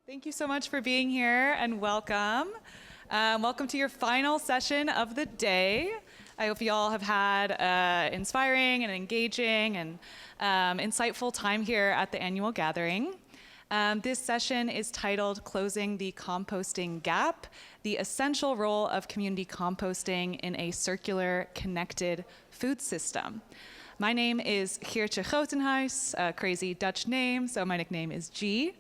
Thank you so much for being here and welcome. Welcome to your final session of the day. I hope you all have had inspiring and engaging and insightful time here at the annual gathering. This session is titled Closing the Composting Gap, the essential role of community composting in a circular, connected food system. My name is Geertje Grotenhuis, a crazy Dutch name, so my nickname is G.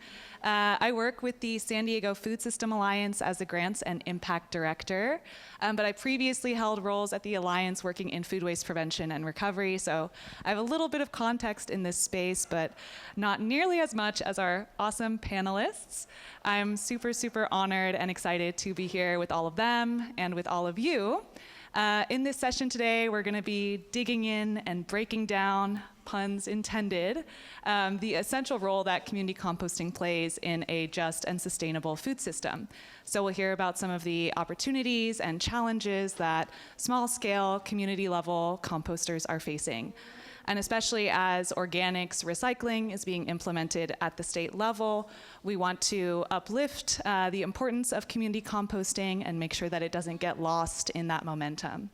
I work with the San Diego Food System Alliance as the Grants and Impact Director, but I previously held roles at the Alliance working in food waste prevention and recovery, so I have a little bit of context in this space, but not nearly as much as our awesome panelists. I'm super honored and excited to be here with all of them and with all of you. In this session today, we're going to be digging in and breaking down, puns intended, the essential role that community composting plays in a just and sustainable food system. So we'll hear about some of the opportunities and challenges that small-scale, community-level composters are facing. And especially as organics recycling is being implemented at the state level, we want to uplift the importance of community composting and make sure that it doesn't get lost in that momentum.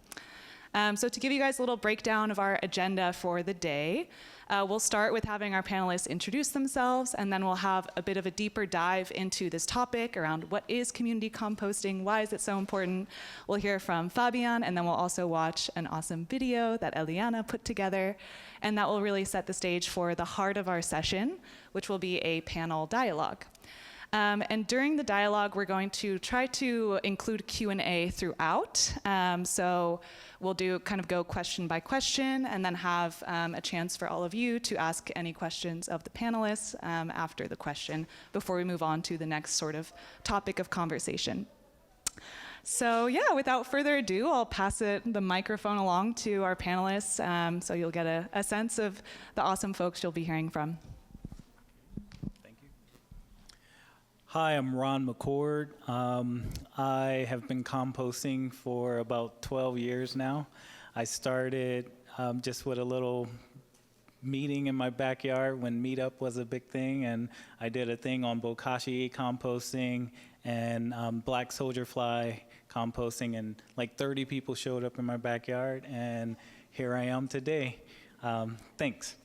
So to give you guys a little breakdown of our agenda for the day, we'll start with having our panelists introduce themselves, and then we'll have a bit of a deeper dive into this topic around what is community composting, why is it so important. We'll hear from Fabian, and then we'll also watch an awesome video that Eliana put together, and that will really set the stage for the heart of our session, which will be a panel dialogue. And during the dialogue, we're going to try to include Q&A throughout. So we'll go question by question and then have a chance for all of you to ask any questions of the panelists after the question before we move on to the next sort of topic of conversation. So yeah, without further ado, I'll pass the microphone along to our panelists so you'll get a sense of the awesome folks you'll be hearing from. Hi, I'm Ron McCord. I have been composting for about 12 years now. I started just with a little meeting in my backyard when meetup was a big thing, and I did a thing on bokashi composting and black soldier fly composting, and like 30 people showed up in my backyard, and here I am today. Thanks.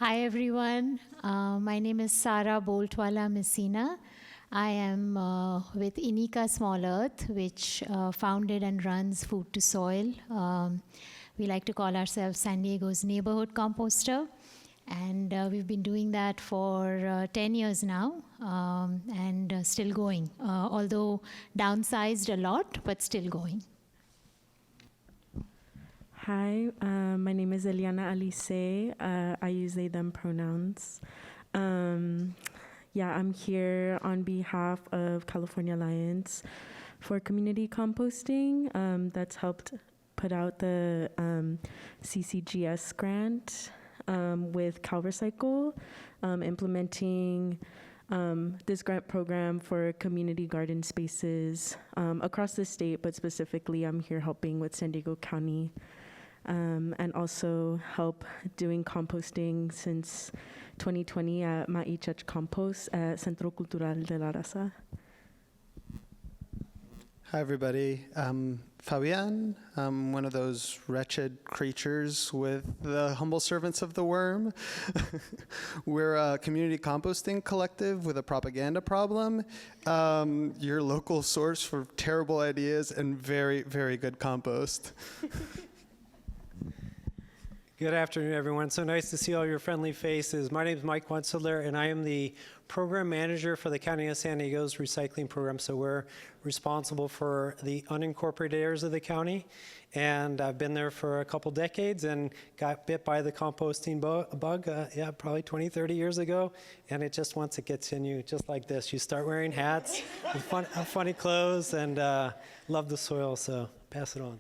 Hi everyone, my name is Sara Boltwala Messina. I am with Inika Small Earth, which founded and runs Food to Soil. We like to call ourselves San Diego's neighborhood composter, and we've been doing that for 10 years now, and still going, although downsized a lot, but still going. Hi, my name is Eliana Alice. I use they, them pronouns. I'm here on behalf of California Alliance for Community Composting that's helped put out the CCGS grant with CalRecycle, implementing this grant program for community garden spaces across the state, but specifically I'm here helping with San Diego County. And also help doing composting since 2020 at Ma'ichach Compost at Centro Cultural de la Raza. Hi, everybody. I'm Fabian. I'm one of those wretched creatures with the humble servants of the worm. We're a community composting collective with a propaganda problem. Your local source for terrible ideas and very, very good compost. Good afternoon, everyone. So nice to see all your friendly faces. My name is Mike Wentzler, and I am the program manager for the County of San Diego's recycling program. So we're responsible for the unincorporated areas of the county. And I've been there for a couple decades and got bit by the composting bug, probably 20, 30 years ago. And it just, once it gets in you, just like this, you start wearing hats, and funny clothes, and love the soil, so pass it on.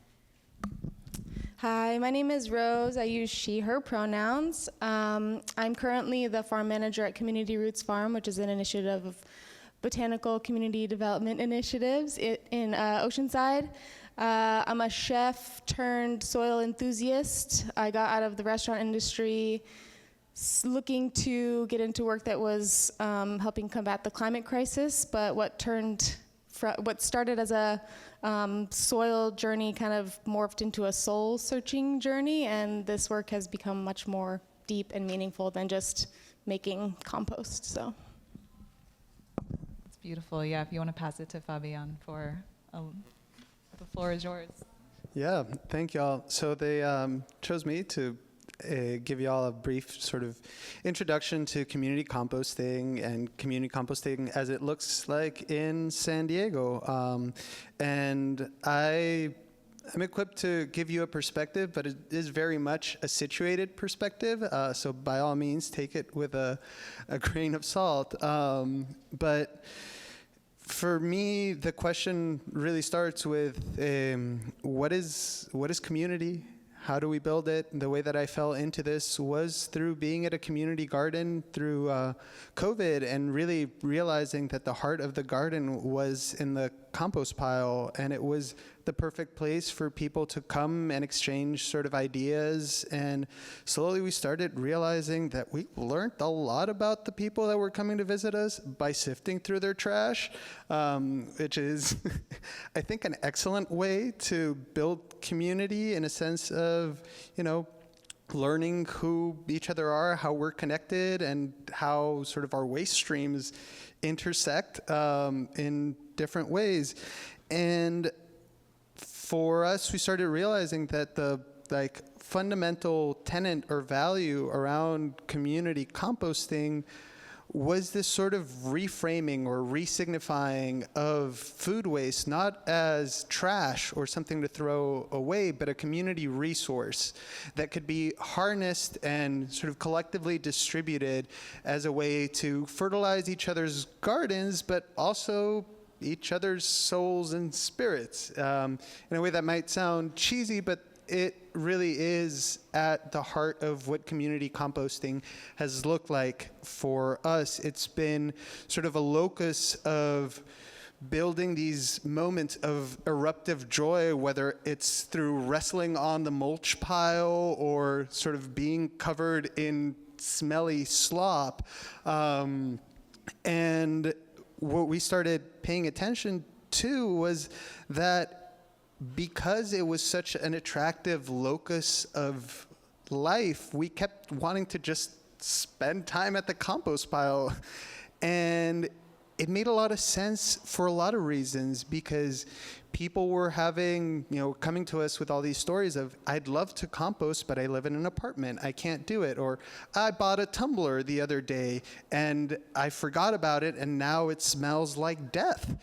Hi, my name is Rose. I use she, her pronouns. I'm currently the farm manager at Community Roots Farm, which is an initiative of botanical community development initiatives in Oceanside. I'm a chef turned soil enthusiast. I got out of the restaurant industry looking to get into work that was helping combat the climate crisis, but what started as a soil journey kind of morphed into a soul-searching journey, and this work has become much more deep and meaningful than just making compost. So It's beautiful. Yeah, if you want to pass it to Fabian the floor is yours. Yeah, thank y'all. So they chose me to give y'all a brief sort of introduction to community composting and community composting as it looks like in San Diego. And I'm equipped to give you a perspective, but it is very much a situated perspective. So by all means, take it with a grain of salt. But for me, the question really starts with what is community? How do we build it? The way that I fell into this was through being at a community garden through COVID, and really realizing that the heart of the garden was in the compost pile, and it was the perfect place for people to come and exchange sort of ideas. And slowly we started realizing that we learned a lot about the people that were coming to visit us by sifting through their trash, which is, I think, an excellent way to build community in a sense of, learning who each other are, how we're connected, and how sort of our waste streams intersect in different ways. And for us, we started realizing that the fundamental tenet or value around community composting was this sort of reframing or re-signifying of food waste, not as trash or something to throw away, but a community resource that could be harnessed and sort of collectively distributed as a way to fertilize each other's gardens, but also each other's souls and spirits. In a way that might sound cheesy, but it really is at the heart of what community composting has looked like for us. It's been sort of a locus of building these moments of eruptive joy, whether it's through wrestling on the mulch pile or sort of being covered in smelly slop. And what we started paying attention to was that because it was such an attractive locus of life, we kept wanting to just spend time at the compost pile. And it made a lot of sense for a lot of reasons, because people were coming to us with all these stories of, I'd love to compost, but I live in an apartment, I can't do it. Or I bought a tumbler the other day and I forgot about it and now it smells like death.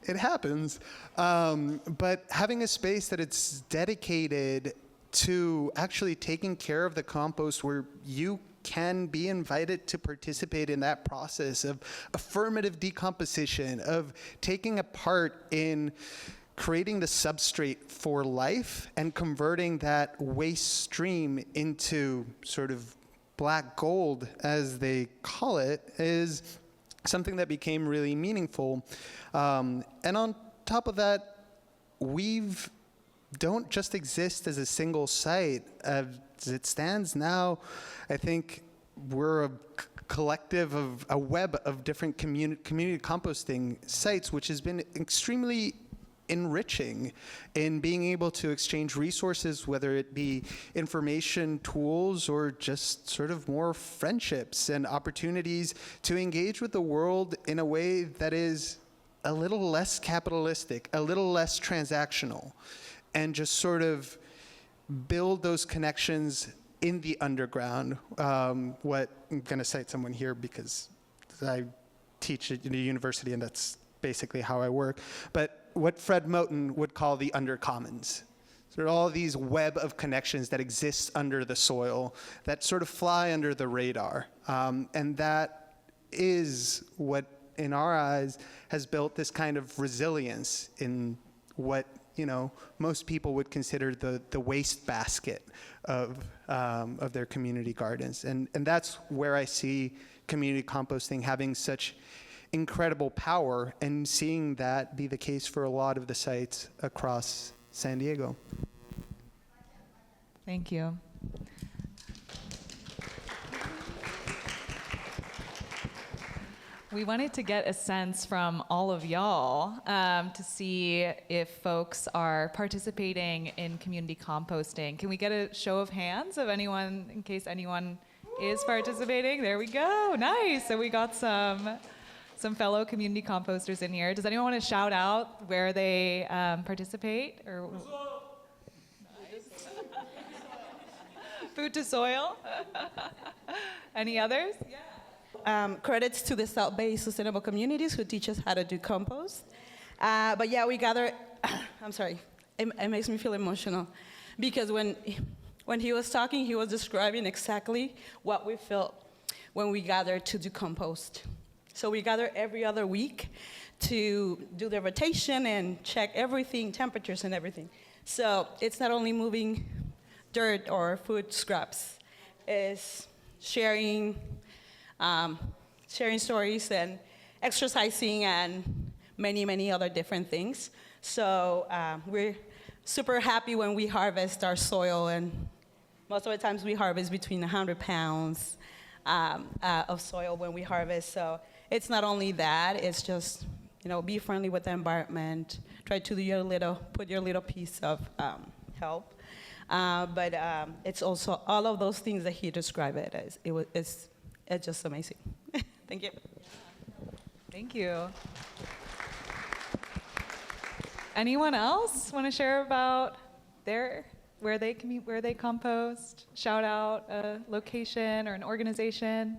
It happens. But having a space that it's dedicated to actually taking care of the compost, where you can be invited to participate in that process of affirmative decomposition, of taking a part in creating the substrate for life and converting that waste stream into sort of black gold, as they call it, is something that became really meaningful. And on top of that, we've don't just exist as a single site. As it stands now, I think we're a collective of a web of different community composting sites, which has been extremely enriching in being able to exchange resources, whether it be information tools or just sort of more friendships and opportunities to engage with the world in a way that is a little less capitalistic, a little less transactional, and just sort of build those connections in the underground. What I'm going to cite someone here because I teach at a university and that's basically how I work. But what Fred Moten would call the undercommons. So there are all these web of connections that exist under the soil that sort of fly under the radar. And that is what, in our eyes, has built this kind of resilience in what most people would consider the waste basket of their community gardens. And that's where I see community composting having such incredible power, and seeing that be the case for a lot of the sites across San Diego. Thank you. We wanted to get a sense from all of y'all to see if folks are participating in community composting. Can we get a show of hands of anyone, in case anyone is participating? There we go. Nice. So we got some fellow community composters in here. Does anyone want to shout out where they participate? Or Food to Soil. Any others? Yeah. Credits to the South Bay Sustainable Communities who teach us how to do compost. But yeah, we gather, I'm sorry, it makes me feel emotional because when he was talking, he was describing exactly what we felt when we gathered to do compost. So we gather every other week to do the rotation and check everything, temperatures and everything. So it's not only moving dirt or food scraps, it's sharing stories and exercising and many, many other different things. So we're super happy when we harvest our soil, and most of the times we harvest between 100 pounds of soil when we harvest. So it's not only that, it's just, be friendly with the environment, try to do put your little piece of help. But it's also all of those things that he described it as. It's just amazing. Thank you. Thank you. Anyone else want to share about where they compost? Shout out a location or an organization.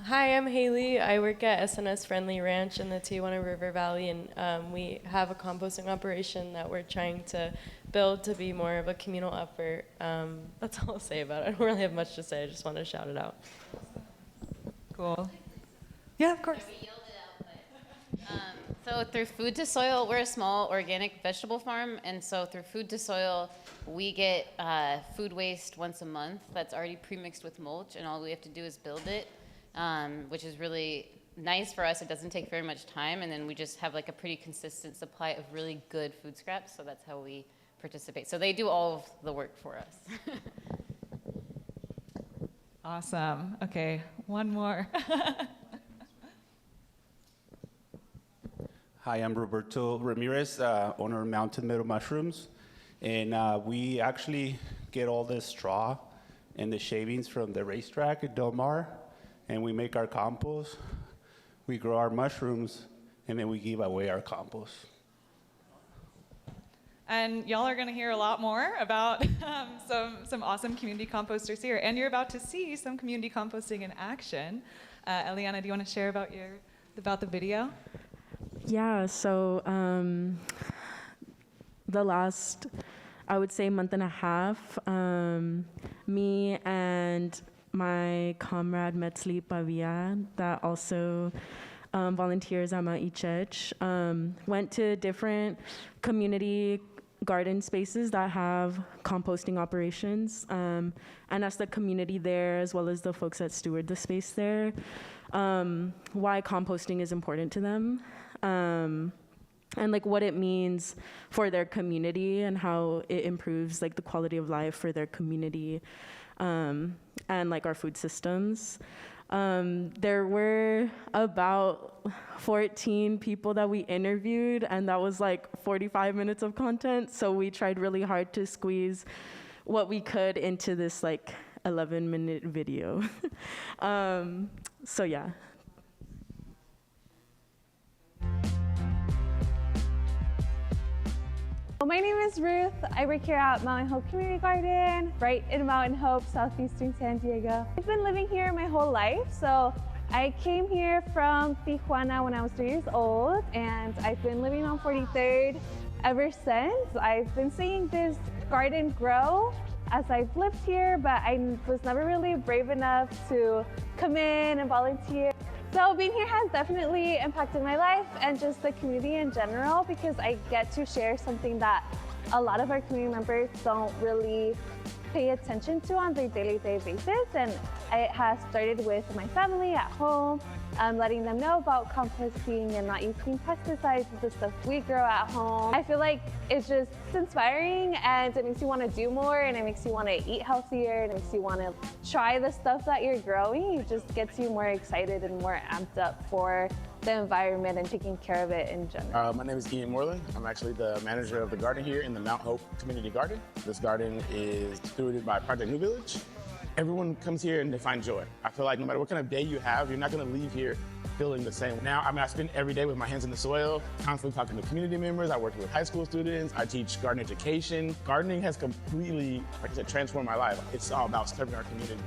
Hi, I'm Haley. I work at SNS Friendly Ranch in the Tijuana River Valley, and we have a composting operation that we're trying to build to be more of a communal effort. That's all I'll say about it. I don't really have much to say. I just want to shout it out. Cool. Yeah, of course. So through Food to Soil, we're a small organic vegetable farm, and so through Food to Soil, we get food waste once a month that's already pre-mixed with mulch, and all we have to do is build it, which is really nice for us. It doesn't take very much time, and then we just have like a pretty consistent supply of really good food scraps, so that's how we participate. So they do all of the work for us. Awesome. Okay, one more. Hi, I'm Roberto Ramirez, owner of Mountain Meadow Mushrooms. And we actually get all the straw and the shavings from the racetrack at Del Mar, and we make our compost. We grow our mushrooms, and then we give away our compost. And y'all are going to hear a lot more about some awesome community composters here. And you're about to see some community composting in action. Eliana, do you want to share about the video? Yeah, so the last, I would say, month and a half, me and my comrade Metzli Pavia, that also volunteers at Mount Ichech, went to different community garden spaces that have composting operations, and as the community there, as well as the folks that steward the space there, why composting is important to them, and like what it means for their community and how it improves like the quality of life for their community, and like our food systems. There were about 14 people that we interviewed, and that was like 45 minutes of content. So we tried really hard to squeeze what we could into this like 11-minute video. So yeah. Well, my name is Ruth. I work here at Mountain Hope Community Garden, right in Mountain Hope, southeastern San Diego. I've been living here my whole life, so I came here from Tijuana when I was 3 years old, and I've been living on 43rd ever since. I've been seeing this garden grow as I've lived here, but I was never really brave enough to come in and volunteer. So being here has definitely impacted my life and just the community in general, because I get to share something that a lot of our community members don't really pay attention to on their day-to-day basis. And It has started with my family at home, letting them know about composting and not using pesticides with the stuff we grow at home. I feel like it's just inspiring, and it makes you want to do more, and it makes you want to eat healthier, and it makes you want to try the stuff that you're growing. It just gets you more excited and more amped up for the environment and taking care of it in general. My name is Ian Moreland. I'm actually the manager of the garden here in the Mount Hope Community Garden. This garden is stewarded by Project New Village. Everyone comes here and they find joy. I feel like no matter what kind of day you have, you're not gonna leave here feeling the same. Now, I spend every day with my hands in the soil, constantly talking to community members. I work with high school students. I teach garden education. Gardening has completely, like I said, transformed my life. It's all about serving our community,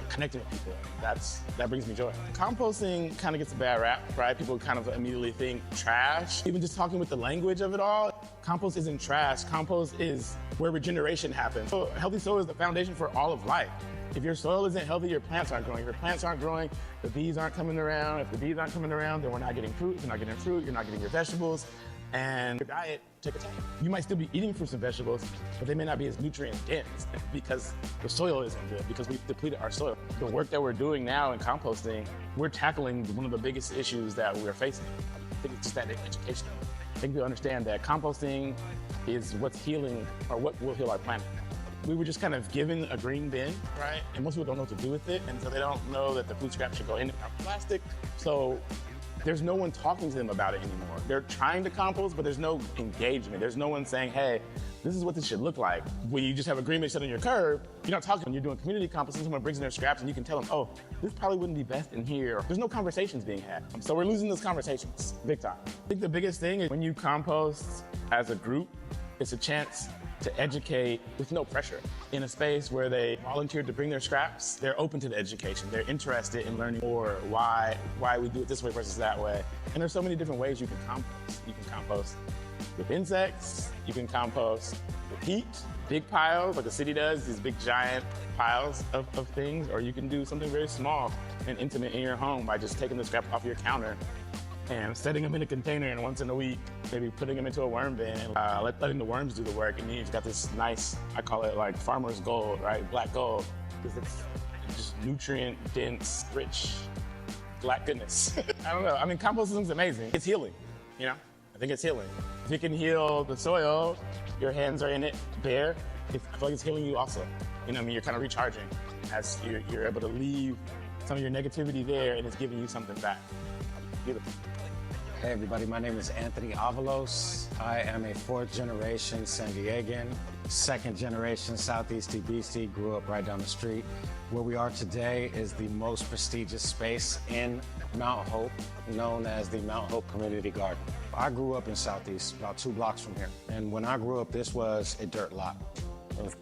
connecting with people. That brings me joy. Composting kind of gets a bad rap, right? People kind of immediately think trash. Even just talking with the language of it all, compost isn't trash. Compost is where regeneration happens. So healthy soil is the foundation for all of life. If your soil isn't healthy, your plants aren't growing. If your plants aren't growing, the bees aren't coming around. If the bees aren't coming around, then we're not getting fruit. If you're not getting fruit, you're not getting your vegetables. And your diet, take a tank. You might still be eating fruits and vegetables, but they may not be as nutrient dense because the soil isn't good, because we've depleted our soil. The work that we're doing now in composting, we're tackling one of the biggest issues that we're facing. I think it's just that education. I think we understand that composting is what's healing, or what will heal our planet. We were just kind of given a green bin, right? And most people don't know what to do with it, and so they don't know that the food scrap should go in plastic. So there's no one talking to them about it anymore. They're trying to compost, but there's no engagement. There's no one saying, hey, this is what this should look like. When you just have a green bin set on your curb, you're not talking. When you're doing community composting, someone brings in their scraps and you can tell them, oh, this probably wouldn't be best in here. There's no conversations being had. So we're losing those conversations, big time. I think the biggest thing is when you compost as a group, it's a chance to educate with no pressure. In a space where they volunteered to bring their scraps, they're open to the education. They're interested in learning more why we do it this way versus that way. And there's so many different ways you can compost. You can compost with insects, you can compost with heat, big piles like the city does, these big giant piles of things, or you can do something very small and intimate in your home by just taking the scrap off your counter and setting them in a container, and once in a week, maybe putting them into a worm bin and letting the worms do the work. And then you've got this nice, I call it like farmer's gold, right? Black gold, because it's just nutrient dense, rich, black goodness. I don't know. I mean, composting's amazing. It's healing, you know? I think it's healing. If you can heal the soil, your hands are in it bare, I feel like it's healing you also. You know what I mean? You're kind of recharging as you're able to leave some of your negativity there, and it's giving you something back. Beautiful. Hey everybody, my name is Anthony Avalos. I am a 4th generation San Diegan, 2nd generation Southeast BC, grew up right down the street. Where we are today is the most prestigious space in Mount Hope, known as the Mount Hope Community Garden. I grew up in Southeast, about 2 blocks from here. And when I grew up, this was a dirt lot.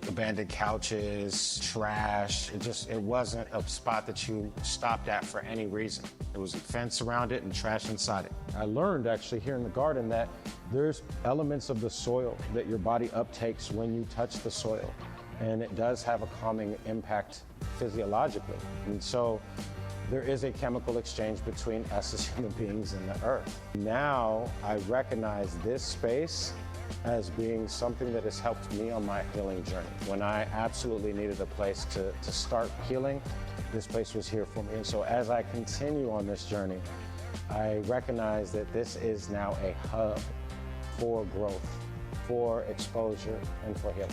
Abandoned couches, trash. It wasn't a spot that you stopped at for any reason. There was a fence around it and trash inside it. I learned actually here in the garden that there's elements of the soil that your body uptakes when you touch the soil. And it does have a calming impact physiologically. And so there is a chemical exchange between us as human beings and the earth. Now I recognize this space as being something that has helped me on my healing journey. When I absolutely needed a place to start healing, this place was here for me. And so as I continue on this journey, I recognize that this is now a hub for growth, for exposure, and for healing.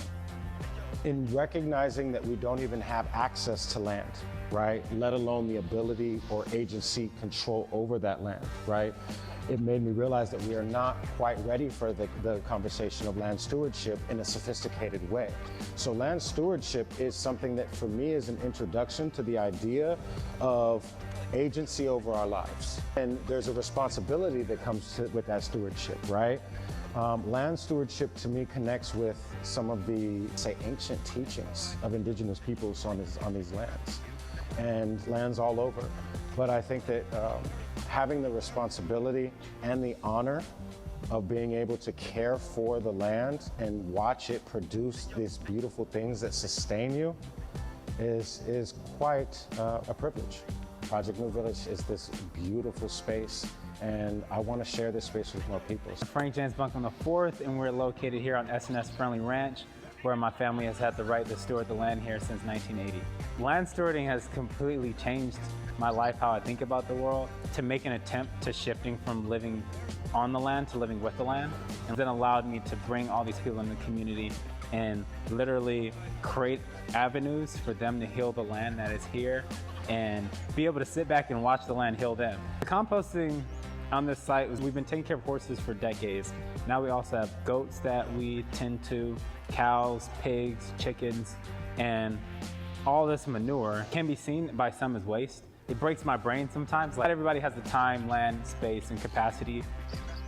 In recognizing that we don't even have access to land, right? Let alone the ability or agency control over that land, right? It made me realize that we are not quite ready for the conversation of land stewardship in a sophisticated way. So land stewardship is something that for me is an introduction to the idea of agency over our lives. And there's a responsibility that comes with that stewardship, right? Land stewardship to me connects with some of the, say, ancient teachings of indigenous peoples on these lands and lands all over. But I think that having the responsibility and the honor of being able to care for the land and watch it produce these beautiful things that sustain you is quite a privilege. Project New Village is this beautiful space, and I want to share this space with more people. Frank James Buncombe IV, and we're located here on S&S Friendly Ranch. where my family has had the right to steward the land here since 1980. Land stewarding has completely changed my life, how I think about the world, to make an attempt to shifting from living on the land to living with the land, and then allowed me to bring all these people in the community and literally create avenues for them to heal the land that is here and be able to sit back and watch the land heal them. The composting on this site, we've been taking care of horses for decades. Now we also have goats that we tend to, cows, pigs, chickens, and all this manure can be seen by some as waste. It breaks my brain sometimes. Like, everybody has the time, land, space, and capacity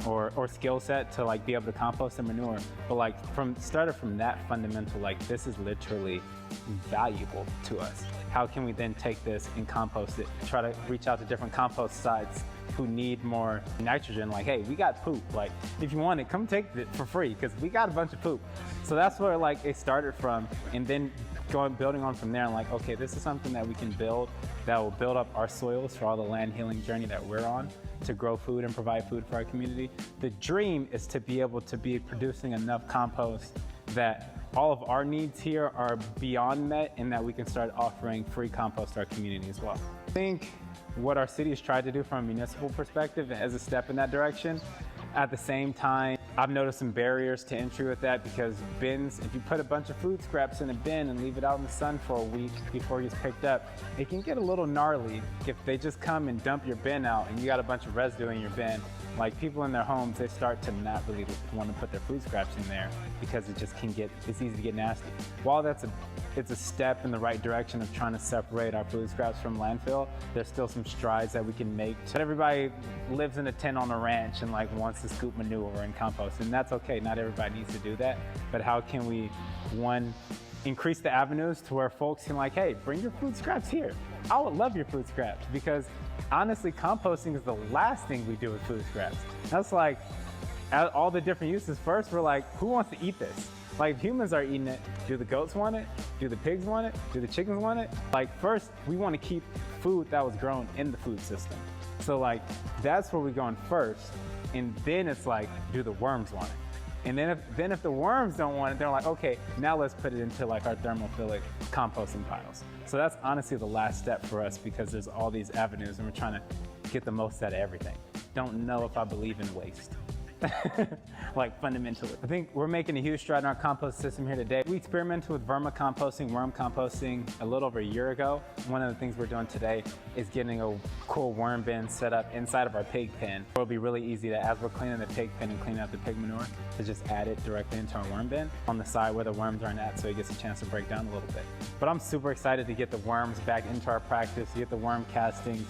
or skill set to like be able to compost their manure. But like started from that fundamental, like this is literally valuable to us. How can we then take this and compost it? Try to reach out to different compost sites who need more nitrogen. Like, hey, we got poop. Like, if you want it, come take it for free because we got a bunch of poop. So that's where like it started from, and then building on from there. And like, okay, this is something that we can build that will build up our soils for all the land healing journey that we're on to grow food and provide food for our community. The dream is to be able to be producing enough compost that all of our needs here are beyond met and that we can start offering free compost to our community as well. I think what our city has tried to do from a municipal perspective as a step in that direction. At the same time, I've noticed some barriers to entry with that because bins, if you put a bunch of food scraps in a bin and leave it out in the sun for a week before it gets picked up, it can get a little gnarly if they just come and dump your bin out and you got a bunch of residue in your bin. Like, people in their homes, they start to not really want to put their food scraps in there because it just it's easy to get nasty. While it's a step in the right direction of trying to separate our food scraps from landfill, there's still some strides that we can make. But everybody lives in a tent on a ranch and like wants to scoop manure and compost, and that's okay. Not everybody needs to do that. But how can we, one, increase the avenues to where folks can like, hey, bring your food scraps here. I would love your food scraps because honestly, composting is the last thing we do with food scraps. That's like, all the different uses. First, we're like, who wants to eat this? Like, if humans are eating it, do the goats want it? Do the pigs want it? Do the chickens want it? Like, first, we want to keep food that was grown in the food system. So like, that's where we're going first. And then it's like, do the worms want it? And then if the worms don't want it, they're like, okay, now let's put it into like our thermophilic composting piles. So that's honestly the last step for us because there's all these avenues and we're trying to get the most out of everything. Don't know if I believe in waste. Like, fundamentally. I think we're making a huge stride in our compost system here today. We experimented with vermicomposting, worm composting a little over a year ago. One of the things we're doing today is getting a cool worm bin set up inside of our pig pen. It'll be really easy to, as we're cleaning the pig pen and cleaning out the pig manure, to just add it directly into our worm bin on the side where the worms aren't at, so it gets a chance to break down a little bit. But I'm super excited to get the worms back into our practice, get the worm casting,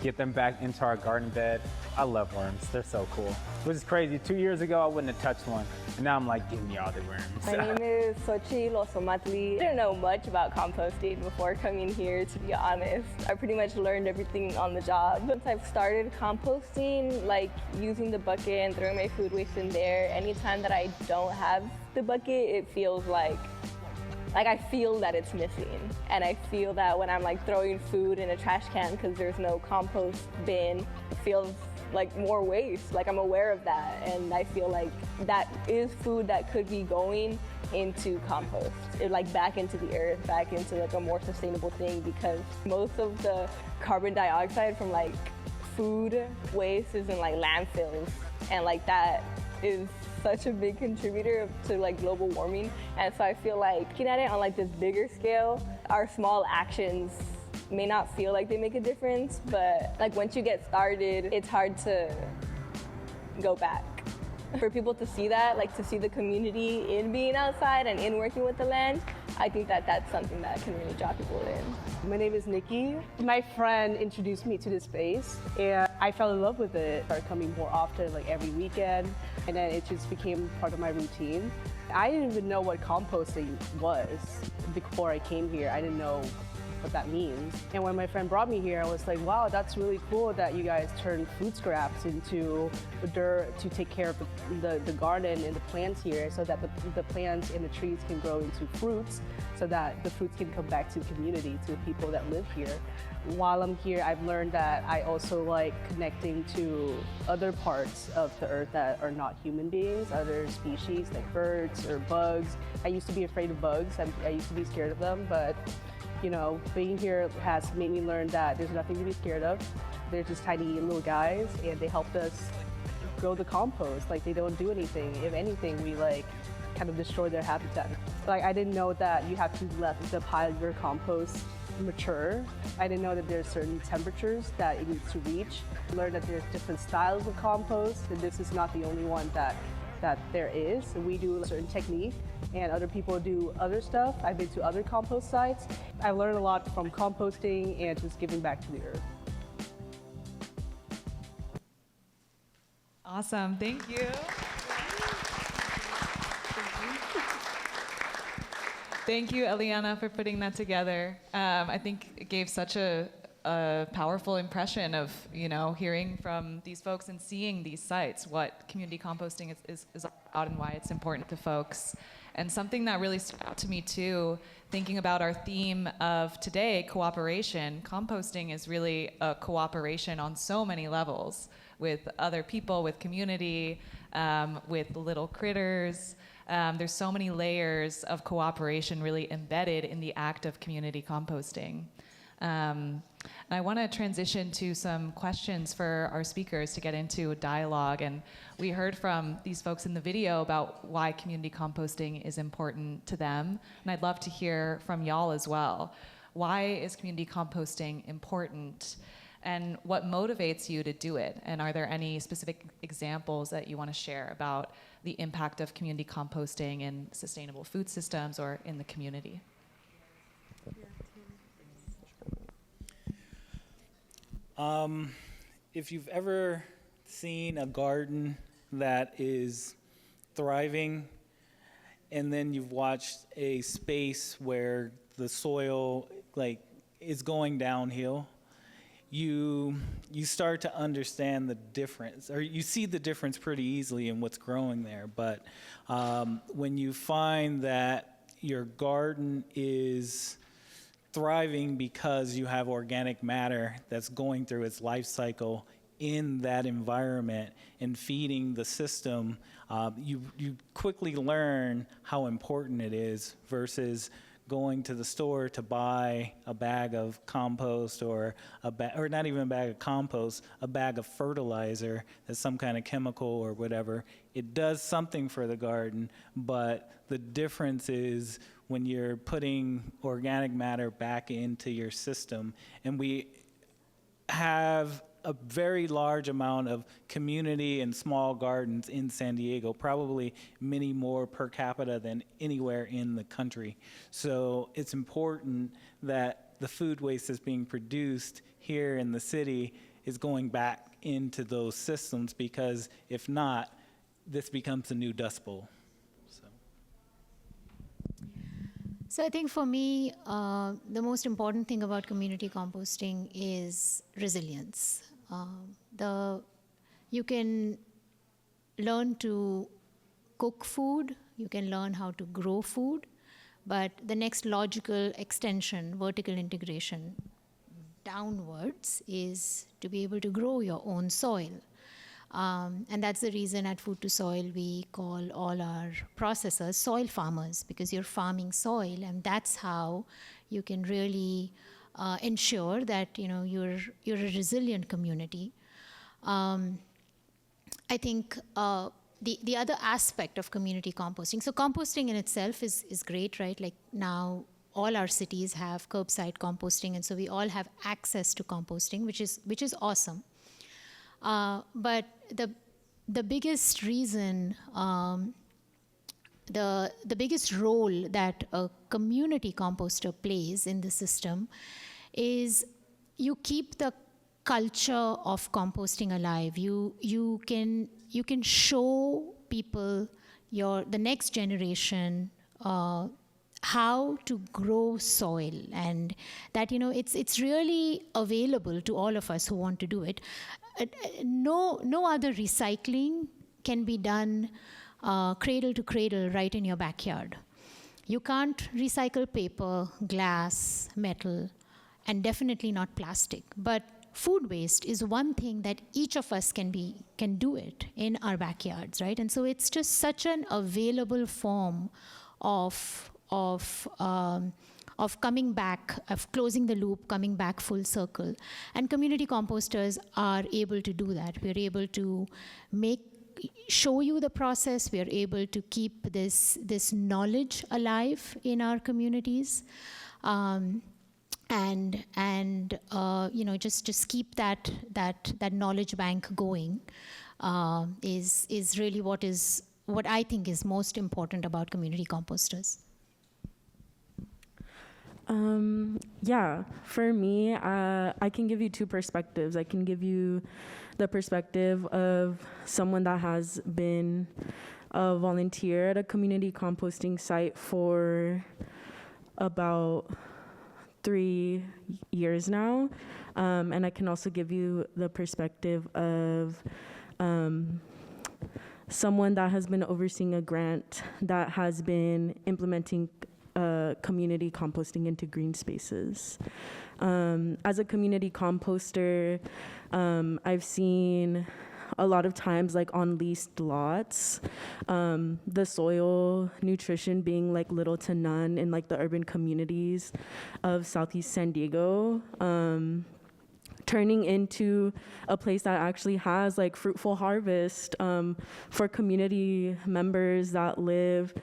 get them back into our garden bed. I love worms, they're so cool. Which is crazy, 2 years ago I wouldn't have touched one, and now I'm like, give me all the worms. My name is Xochitl Osomatli. I didn't know much about composting before coming here, to be honest. I pretty much learned everything on the job. Once I've started composting, like using the bucket and throwing my food waste in there, anytime that I don't have the bucket, it feels like I feel that it's missing. And I feel that when I'm like throwing food in a trash can because there's no compost bin, it feels like more waste. Like, I'm aware of that. And I feel like that is food that could be going into compost. Like back into the earth, back into like a more sustainable thing, because most of the carbon dioxide from like food waste is in like landfills. And like that is such a big contributor to like global warming. And so I feel like looking at it on like this bigger scale, our small actions may not feel like they make a difference, but like once you get started, it's hard to go back. For people to see that, like to see the community in being outside and in working with the land, I think that that's something that can really draw people in. My name is Nikki. My friend introduced me to this space and I fell in love with it. I started coming more often, like every weekend, and then it just became part of my routine. I didn't even know what composting was before I came here. I didn't know what that means. And when my friend brought me here, I was like, wow, that's really cool that you guys turn food scraps into dirt to take care of the garden and the plants here, so that the plants and the trees can grow into fruits, so that the fruits can come back to the community, to the people that live here. While I'm here, I've learned that I also like connecting to other parts of the earth that are not human beings, other species like birds or bugs. I used to be afraid of bugs. I used to be scared of them, but you know, being here has made me learn that there's nothing to be scared of. They're just tiny little guys, and they helped us grow the compost. Like, they don't do anything. If anything, we like kind of destroy their habitat. Like, I didn't know that you have to let the pile of your compost mature. I didn't know that there's certain temperatures that it needs to reach. I learned that there's different styles of compost, and this is not the only one that there is. So we do a certain technique, and other people do other stuff. I've been to other compost sites. I learned a lot from composting and just giving back to the earth. Awesome, thank you. Thank you, Eliana, for putting that together. I think it gave such a powerful impression of, you know, hearing from these folks and seeing these sites, what community composting is about and why it's important to folks. And something that really stood out to me too, thinking about our theme of today, cooperation. Composting is really a cooperation on so many levels, with other people, with community, with little critters. There's so many layers of cooperation really embedded in the act of community composting. And I want to transition to some questions for our speakers to get into a dialogue. And we heard from these folks in the video about why community composting is important to them. And I'd love to hear from y'all as well. Why is community composting important? And what motivates you to do it? And are there any specific examples that you want to share about the impact of community composting in sustainable food systems or in the community? If you've ever seen a garden that is thriving, and then you've watched a space where the soil is going downhill, you start to understand the difference, or you see the difference pretty easily in what's growing there. But when you find that your garden is thriving because you have organic matter that's going through its life cycle in that environment and feeding the system, you quickly learn how important it is versus going to the store to buy a bag of compost or not even a bag of compost, a bag of fertilizer that's some kind of chemical or whatever. It does something for the garden, but the difference is when you're putting organic matter back into your system. And we have a very large amount of community and small gardens in San Diego, probably many more per capita than anywhere in the country. So it's important that the food waste that's being produced here in the city is going back into those systems, because if not, this becomes a new Dust Bowl. So I think for me, the most important thing about community composting is resilience. You can learn to cook food, you can learn how to grow food, but the next logical extension, vertical integration downwards, is to be able to grow your own soil. And that's the reason at Food to Soil we call all our processors soil farmers, because you're farming soil, and that's how you can really ensure that you're a resilient community. I think the other aspect of community composting, so composting in itself is great, right? Like now all our cities have curbside composting, and so we all have access to composting, which is awesome. But the biggest reason, the biggest role that a community composter plays in the system is you keep the culture of composting alive. You can show people, the next generation, how to grow soil, and that it's really available to all of us who want to do it. No other recycling can be done cradle to cradle right in your backyard. You can't recycle paper, glass, metal, and definitely not plastic. But food waste is one thing that each of us can do it in our backyards, right? And so it's just such an available form of coming back, of closing the loop, coming back full circle. And community composters are able to do that. We're able to show you the process. We're able to keep this knowledge alive in our communities. Just keep that knowledge bank going is really what I think is most important about community composters. For me, I can give you two perspectives. I can give you the perspective of someone that has been a volunteer at a community composting site for about 3 years now. And I can also give you the perspective of someone that has been overseeing a grant that has been implementing community composting into green spaces. As a community composter, I've seen a lot of times, like on leased lots, the soil nutrition being like little to none in like the urban communities of Southeast San Diego, turning into a place that actually has like fruitful harvest for community members that live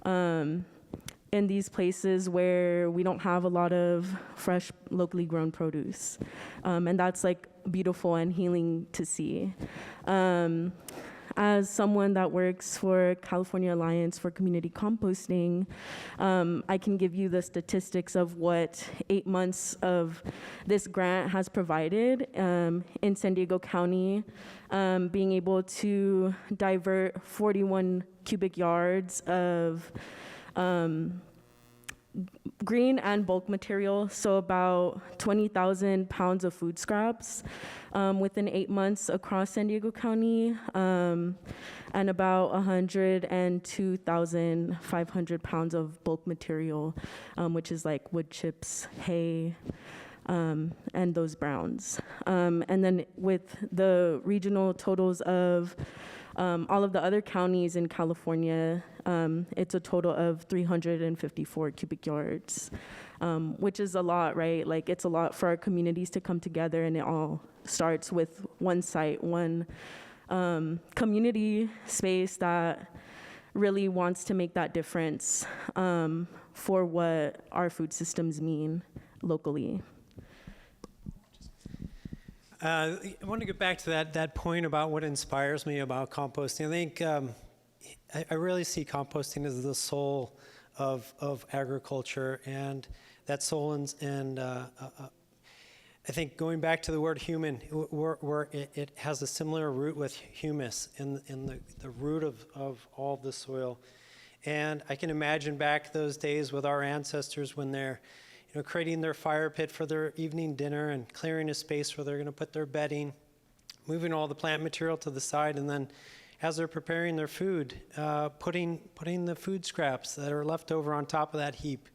in these places where we don't have a lot of fresh, locally grown produce. And that's like beautiful and healing to see. As someone that works for California Alliance for Community Composting, I can give you the statistics of what 8 months of this grant has provided in San Diego County, being able to divert 41 cubic yards of green and bulk material, so about 20,000 pounds of food scraps within 8 months across San Diego County, and about 102,500 pounds of bulk material, which is like wood chips, hay, and those browns. And then with the regional totals of all of the other counties in California, it's a total of 354 cubic yards, which is a lot, right? Like, it's a lot for our communities to come together, and it all starts with one site, one community space that really wants to make that difference for what our food systems mean locally. I want to get back to that point about what inspires me about composting. I think I really see composting as the soul of agriculture, and that soul and I think going back to the word human, where it has a similar root with humus in the root of all the soil. And I can imagine back those days with our ancestors when they're creating their fire pit for their evening dinner and clearing a space where they're going to put their bedding, moving all the plant material to the side, and then as they're preparing their food, putting the food scraps that are left over on top of that heap.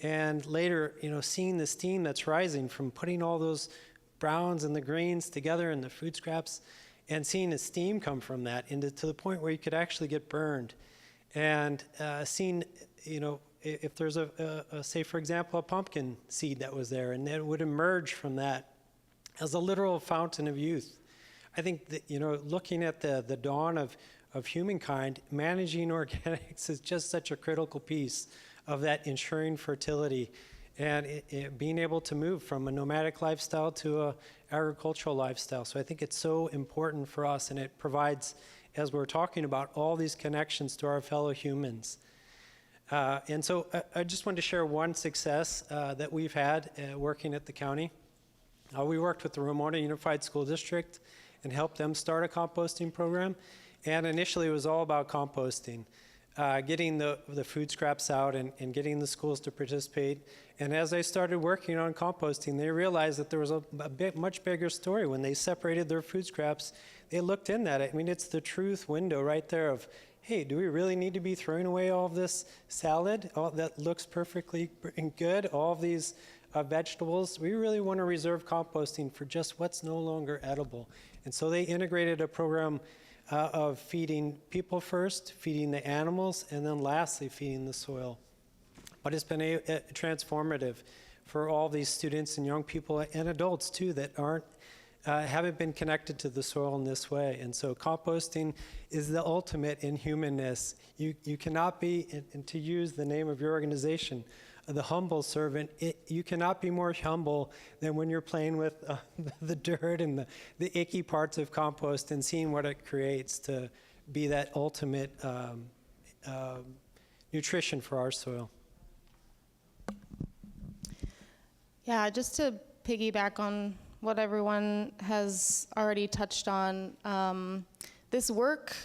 And later, seeing the steam that's rising from putting all those browns and the greens together in the food scraps, and seeing the steam come from that to the point where you could actually get burned. And seeing, if there's say, for example, a pumpkin seed that was there, and it would emerge from that as a literal fountain of youth. I think that, looking at the dawn of humankind, managing organics is just such a critical piece of that ensuring fertility and being able to move from a nomadic lifestyle to a agricultural lifestyle. So I think it's so important for us, and it provides, as we're talking about, all these connections to our fellow humans. And so I just wanted to share one success that we've had working at the county. We worked with the Ramona Unified School District and helped them start a composting program. And initially it was all about composting. getting the food scraps out and getting the schools to participate. And as I started working on composting, they realized that there was a much bigger story. When they separated their food scraps, they looked in at it. I mean, it's the truth window right there of, hey, do we really need to be throwing away all of this salad that looks perfectly good, all of these vegetables? We really want to reserve composting for just what's no longer edible. And so they integrated a program of feeding people first, feeding the animals, and then lastly, feeding the soil. But it's been transformative for all these students and young people and adults too that haven't been connected to the soil in this way. And so composting is the ultimate in humanness. You cannot be, and to use the name of your organization, the humble servant, you cannot be more humble than when you're playing with the dirt and the icky parts of compost and seeing what it creates to be that ultimate nutrition for our soil. Yeah, just to piggyback on what everyone has already touched on, this work,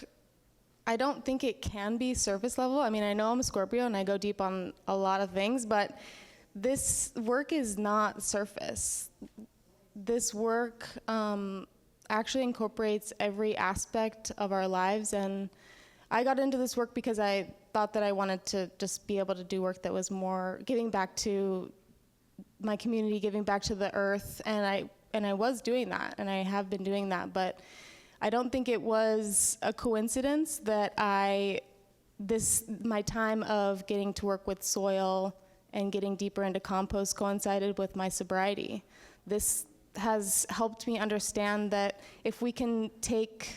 I don't think it can be surface level. I mean, I know I'm a Scorpio and I go deep on a lot of things, but this work is not surface. This work actually incorporates every aspect of our lives, and I got into this work because I thought that I wanted to just be able to do work that was more giving back to my community, giving back to the earth, and I was doing that, and I have been doing that, but I don't think it was a coincidence that my time of getting to work with soil and getting deeper into compost coincided with my sobriety. This has helped me understand that if we can take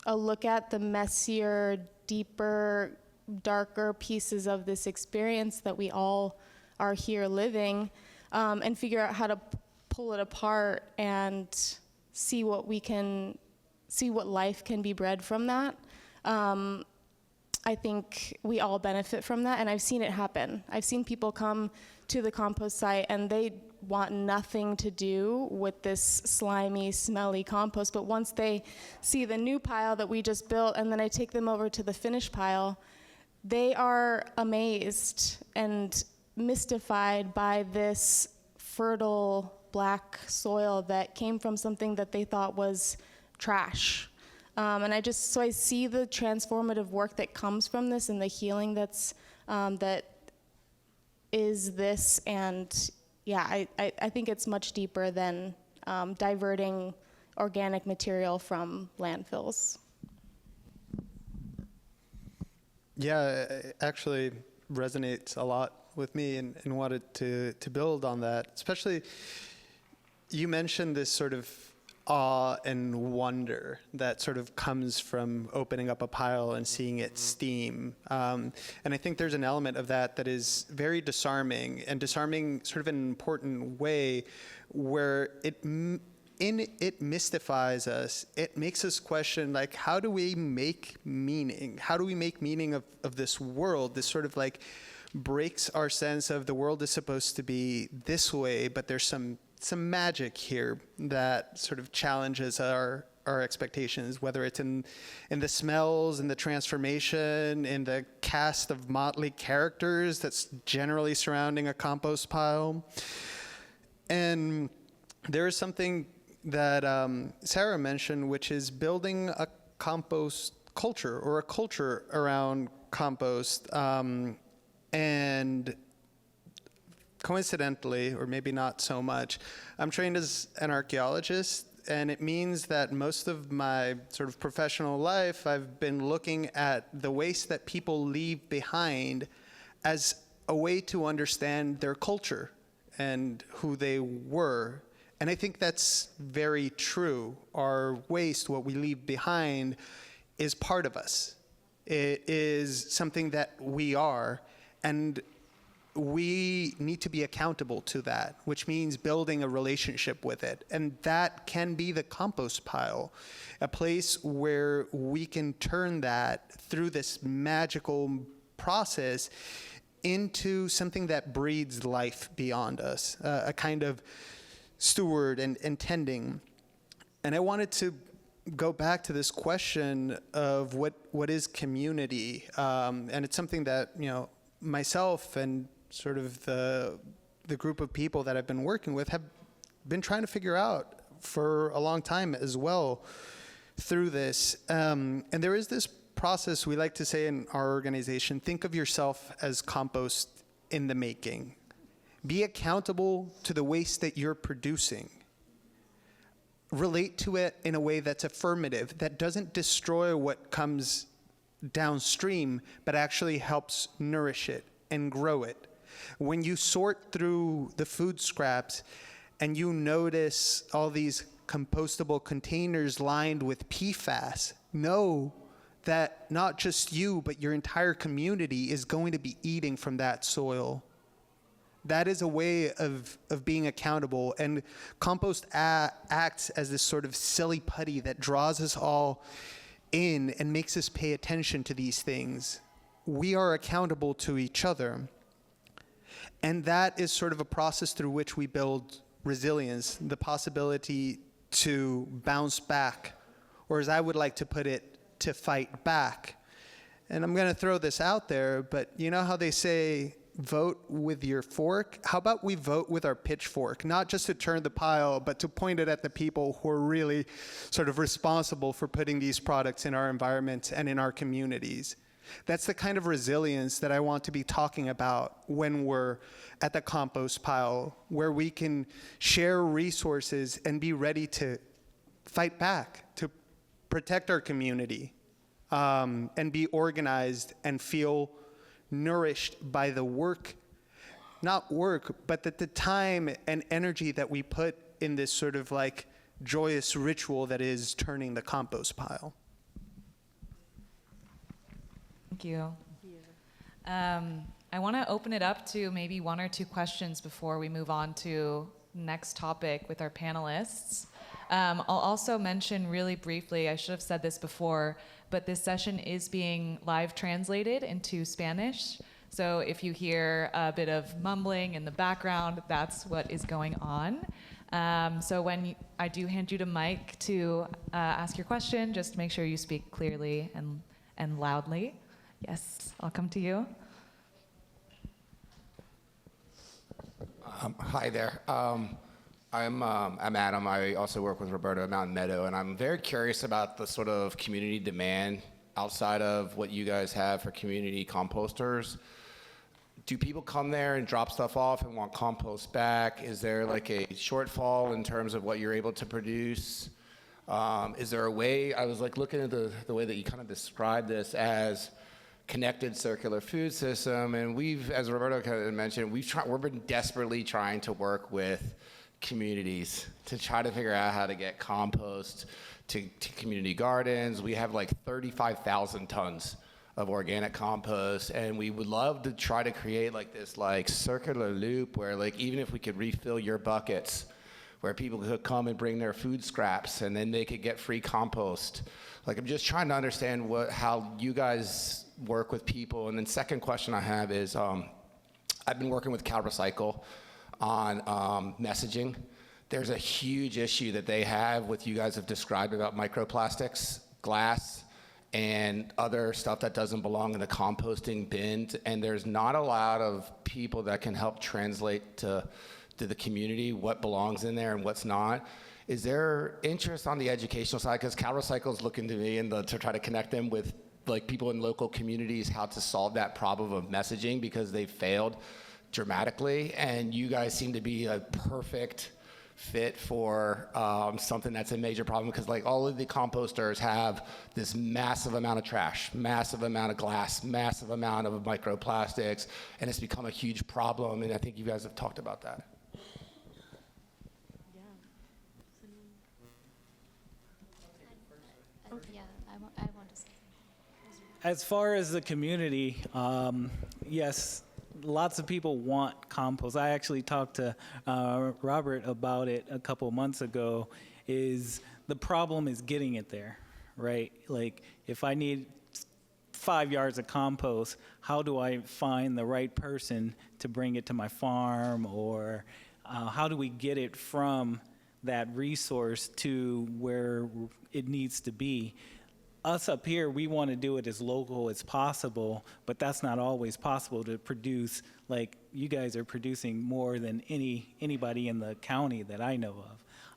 a look at the messier, deeper, darker pieces of this experience that we all are here living, and figure out how to pull it apart and see what life can be bred from that. I think we all benefit from that, and I've seen it happen. I've seen people come to the compost site and they want nothing to do with this slimy, smelly compost, but once they see the new pile that we just built and then I take them over to the finished pile, they are amazed and mystified by this fertile black soil that came from something that they thought was trash. And I see the transformative work that comes from this and the healing that is this, and yeah, I think it's much deeper than diverting organic material from landfills. Yeah, it actually resonates a lot with me and wanted to build on that. Especially, you mentioned this sort of awe and wonder that sort of comes from opening up a pile and seeing it steam. And I think there's an element of that is very disarming, and disarming sort of in an important way where it mystifies us. It makes us question, like, how do we make meaning? How do we make meaning of this world? This sort of like breaks our sense of the world is supposed to be this way, but there's some magic here that sort of challenges our expectations, whether it's in the smells, in the transformation, in the cast of motley characters that's generally surrounding a compost pile. And there is something that Sarah mentioned, which is building a compost culture, or a culture around compost. And coincidentally, or maybe not so much, I'm trained as an archaeologist, and it means that most of my sort of professional life, I've been looking at the waste that people leave behind as a way to understand their culture and who they were. And I think that's very true. Our waste, what we leave behind, is part of us. It is something that we are, and we need to be accountable to that, which means building a relationship with it. And that can be the compost pile, a place where we can turn that through this magical process into something that breeds life beyond us, a kind of steward and tending. And I wanted to go back to this question of what is community, and it's something that myself and sort of the group of people that I've been working with have been trying to figure out for a long time as well through this. And there is this process we like to say in our organization: think of yourself as compost in the making. Be accountable to the waste that you're producing. Relate to it in a way that's affirmative, that doesn't destroy what comes downstream, but actually helps nourish it and grow it. When you sort through the food scraps and you notice all these compostable containers lined with PFAS, know that not just you, but your entire community is going to be eating from that soil. That is a way of being accountable. And compost acts as this sort of silly putty that draws us all in and makes us pay attention to these things. We are accountable to each other. And that is sort of a process through which we build resilience, the possibility to bounce back, or as I would like to put it, to fight back. And I'm going to throw this out there, but you know how they say, vote with your fork? How about we vote with our pitchfork, not just to turn the pile, but to point it at the people who are really sort of responsible for putting these products in our environment and in our communities. That's the kind of resilience that I want to be talking about when we're at the compost pile, where we can share resources and be ready to fight back, to protect our community, and be organized and feel nourished by the work, not work, but the time and energy that we put in this sort of like joyous ritual that is turning the compost pile. Thank you. I want to open it up to maybe one or two questions before we move on to next topic with our panelists. I'll also mention really briefly, I should have said this before, but this session is being live translated into Spanish. So if you hear a bit of mumbling in the background, that's what is going on. So when I do hand you the mic to ask your question, just make sure you speak clearly and loudly. Yes, I'll come to you. Hi there. I'm Adam. I also work with Roberto at Mountain Meadow, and I'm very curious about the sort of community demand outside of what you guys have for community composters. Do people come there and drop stuff off and want compost back? Is there like a shortfall in terms of what you're able to produce? Is there a way, I was like looking at the way that you kind of described this as connected circular food system, and we've, as Roberto kind of mentioned, we've been desperately trying to work with communities to try to figure out how to get compost to community gardens. We have like 35,000 tons of organic compost, and we would love to try to create like this like circular loop where like even if we could refill your buckets, where people could come and bring their food scraps and then they could get free compost. Like I'm just trying to understand how you guys work with people. And then second question I have is, I've been working with Cal Recycle on messaging. There's a huge issue that they have with you guys have described about microplastics, glass, and other stuff that doesn't belong in the composting bins. And there's not a lot of people that can help translate to the community what belongs in there and what's not. Is there interest on the educational side? Because Cal Recycle is looking to me to try to connect them with like people in local communities, how to solve that problem of messaging because they failed dramatically. And you guys seem to be a perfect fit for something that's a major problem because like all of the composters have this massive amount of trash, massive amount of glass, massive amount of microplastics, and it's become a huge problem. And I think you guys have talked about that. As far as the community, yes, lots of people want compost. I actually talked to Robert about it a couple months ago. Is the problem is getting it there, right? Like if I need 5 yards of compost, how do I find the right person to bring it to my farm, or how do we get it from that resource to where it needs to be. Us up here, we want to do it as local as possible, but that's not always possible to produce. Like, you guys are producing more than anybody in the county that I know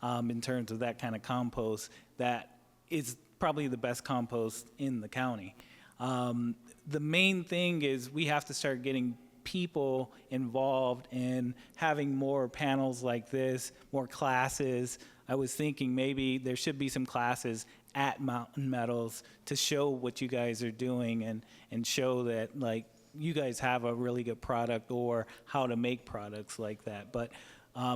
of, in terms of that kind of compost. That is probably the best compost in the county. The main thing is we have to start getting people involved in having more panels like this, more classes. I was thinking maybe there should be some classes at Mountain Meadows to show what you guys are doing and show that, like, you guys have a really good product or how to make products like that. But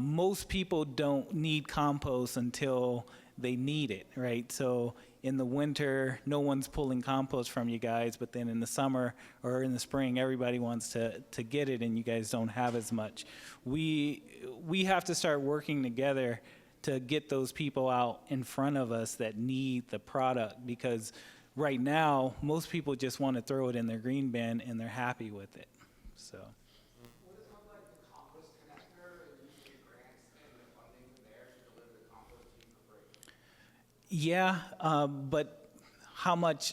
most people don't need compost until they need it, right? So in the winter, no one's pulling compost from you guys, but then in the summer or in the spring, everybody wants to get it, and you guys don't have as much. We have to start working together to get those people out in front of us that need the product, because right now, most people just want to throw it in their green bin and they're happy with it, so. Yeah, but how much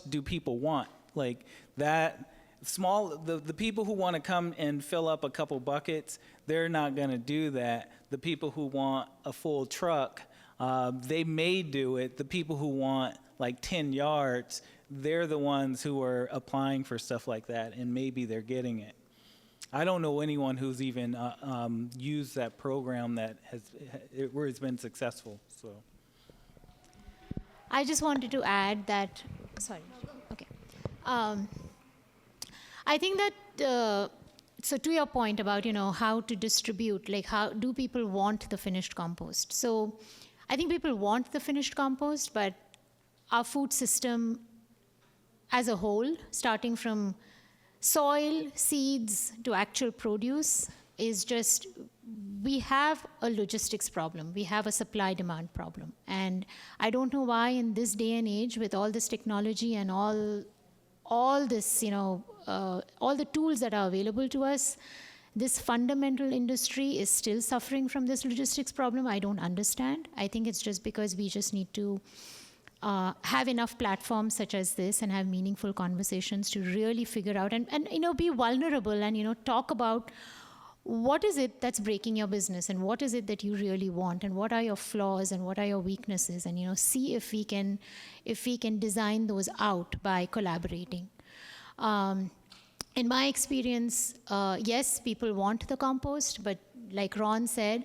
do people want? Like that small, the people who want to come and fill up a couple buckets, they're not going to do that. The people who want a full truck, they may do it. The people who want like 10 yards, they're the ones who are applying for stuff like that, and maybe they're getting it. I don't know anyone who's even used that program that where it's been successful, so. I just wanted to add that, sorry, okay. I think that, so to your point about, how to distribute, like how do people want the finished compost? So I think people want the finished compost, but our food system as a whole, starting from soil, seeds to actual produce, is just, we have a logistics problem. We have a supply-demand problem. And I don't know why in this day and age, with all this technology and all this, all the tools that are available to us, this fundamental industry is still suffering from this logistics problem. I don't understand. I think it's just because we just need to have enough platforms such as this and have meaningful conversations to really figure out and be vulnerable and, talk about what is it that's breaking your business and what is it that you really want and what are your flaws and what are your weaknesses, and see if we can design those out by collaborating. In my experience, yes, people want the compost, but like Ron said,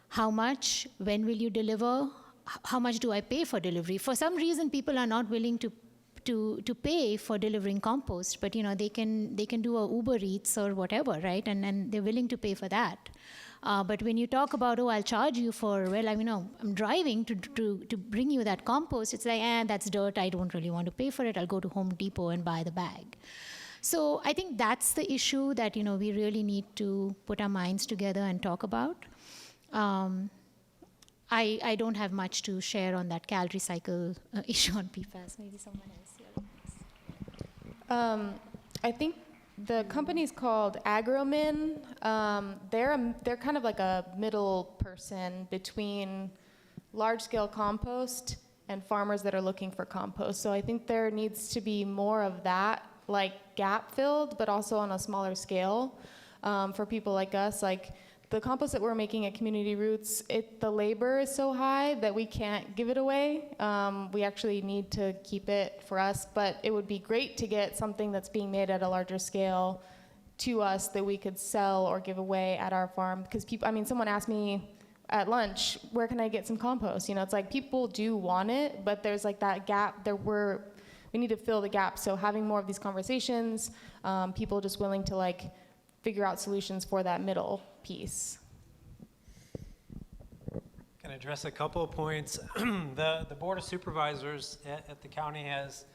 how much, when will you deliver, how much do I pay for delivery? For some reason, people are not willing to pay for delivering compost, but they can do a Uber Eats or whatever, right? And they're willing to pay for that. But when you talk about, I'll charge you for, I'm driving to bring you that compost, it's like, that's dirt, I don't really want to pay for it, I'll go to Home Depot and buy the bag. So I think that's the issue that, we really need to put our minds together and talk about. I don't have much to share on that calorie cycle issue on PFAS. Maybe someone else. I think the company's called Agromin. They're kind of like a middle person between large-scale compost and farmers that are looking for compost. So I think there needs to be more of that, like gap filled, but also on a smaller scale for people like us. Like the compost that we're making at Community Roots, the labor is so high that we can't give it away. We actually need to keep it for us, but it would be great to get something that's being made at a larger scale to us that we could sell or give away at our farm. Because someone asked me at lunch, where can I get some compost? It's like people do want it, but there's like that gap we need to fill the gap. So having more of these conversations, people just willing to like figure out solutions for that middle piece. Can I address a couple of points? The Board of Supervisors at the county has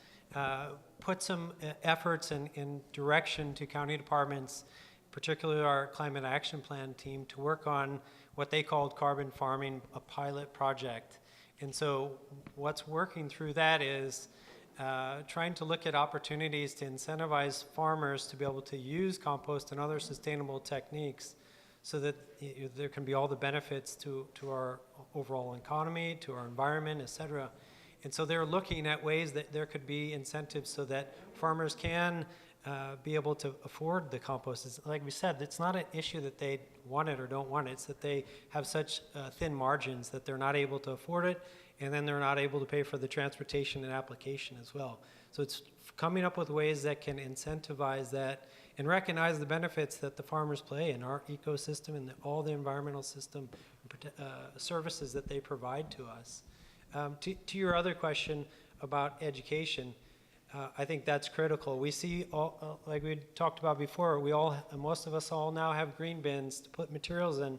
put some efforts in direction to county departments, particularly our climate action plan team, to work on what they called carbon farming, a pilot project. And so what's working through that is trying to look at opportunities to incentivize farmers to be able to use compost and other sustainable techniques so that there can be all the benefits to our overall economy, to our environment, et cetera. And so they're looking at ways that there could be incentives so that farmers can be able to afford the compost. It's, like we said, it's not an issue that they want it or don't want it. It's that they have such thin margins that they're not able to afford it, and then they're not able to pay for the transportation and application as well. So it's coming up with ways that can incentivize that and recognize the benefits that the farmers play in our ecosystem and all the environmental system services that they provide to us. To your other question about education, I think that's critical. We see, like we talked about before, most of us all now have green bins to put materials in.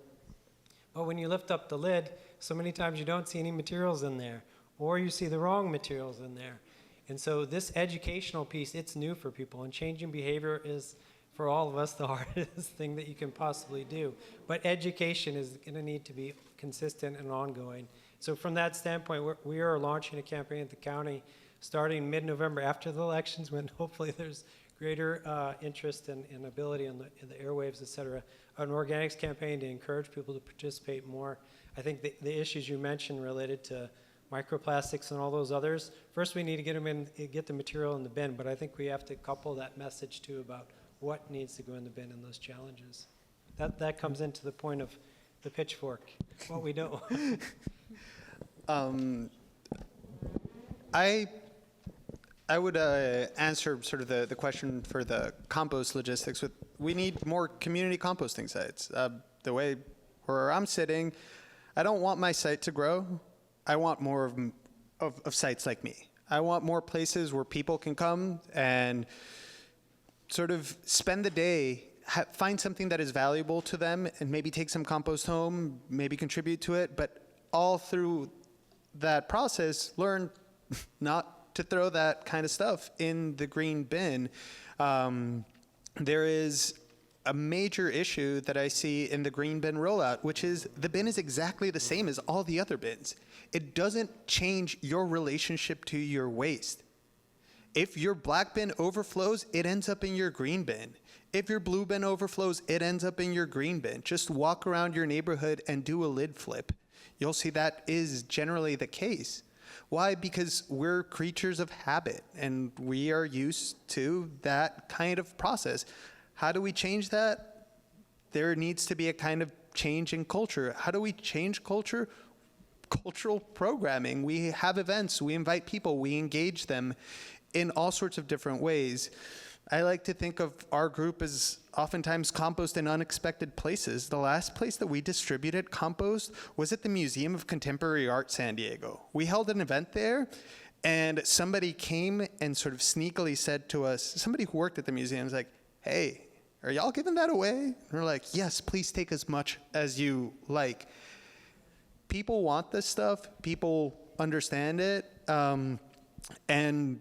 But when you lift up the lid, so many times you don't see any materials in there, or you see the wrong materials in there. And so this educational piece, it's new for people, and changing behavior is, for all of us, the hardest thing that you can possibly do. But education is going to need to be consistent and ongoing. So from that standpoint, we are launching a campaign at the county starting mid-November after the elections, when hopefully there's greater interest and ability in the airwaves, et cetera, an organics campaign to encourage people to participate more. I think the issues you mentioned related to microplastics and all those others, first we need to get the material in the bin, but I think we have to couple that message too about what needs to go in the bin and those challenges. That comes into the point of the pitchfork, what we know. I would answer sort of the question for the compost logistics with, we need more community composting sites. The way where I'm sitting, I don't want my site to grow. I want more of sites like me. I want more places where people can come and sort of spend the day, find something that is valuable to them, and maybe take some compost home, maybe contribute to it, but all through that process, learn not to throw that kind of stuff in the green bin. There is a major issue that I see in the green bin rollout, which is the bin is exactly the same as all the other bins. It doesn't change your relationship to your waste. If your black bin overflows, it ends up in your green bin. If your blue bin overflows, it ends up in your green bin. Just walk around your neighborhood and do a lid flip. You'll see that is generally the case. Why? Because we're creatures of habit, and we are used to that kind of process. How do we change that? There needs to be a kind of change in culture. How do we change culture? Cultural programming. We have events, we invite people, we engage them in all sorts of different ways. I like to think of our group as oftentimes compost in unexpected places. The last place that we distributed compost was at the Museum of Contemporary Art, San Diego. We held an event there, and somebody came and sort of sneakily said to us, somebody who worked at the museum was like, hey, are y'all giving that away? And we're like, yes, please take as much as you like. People want this stuff. People understand it. And,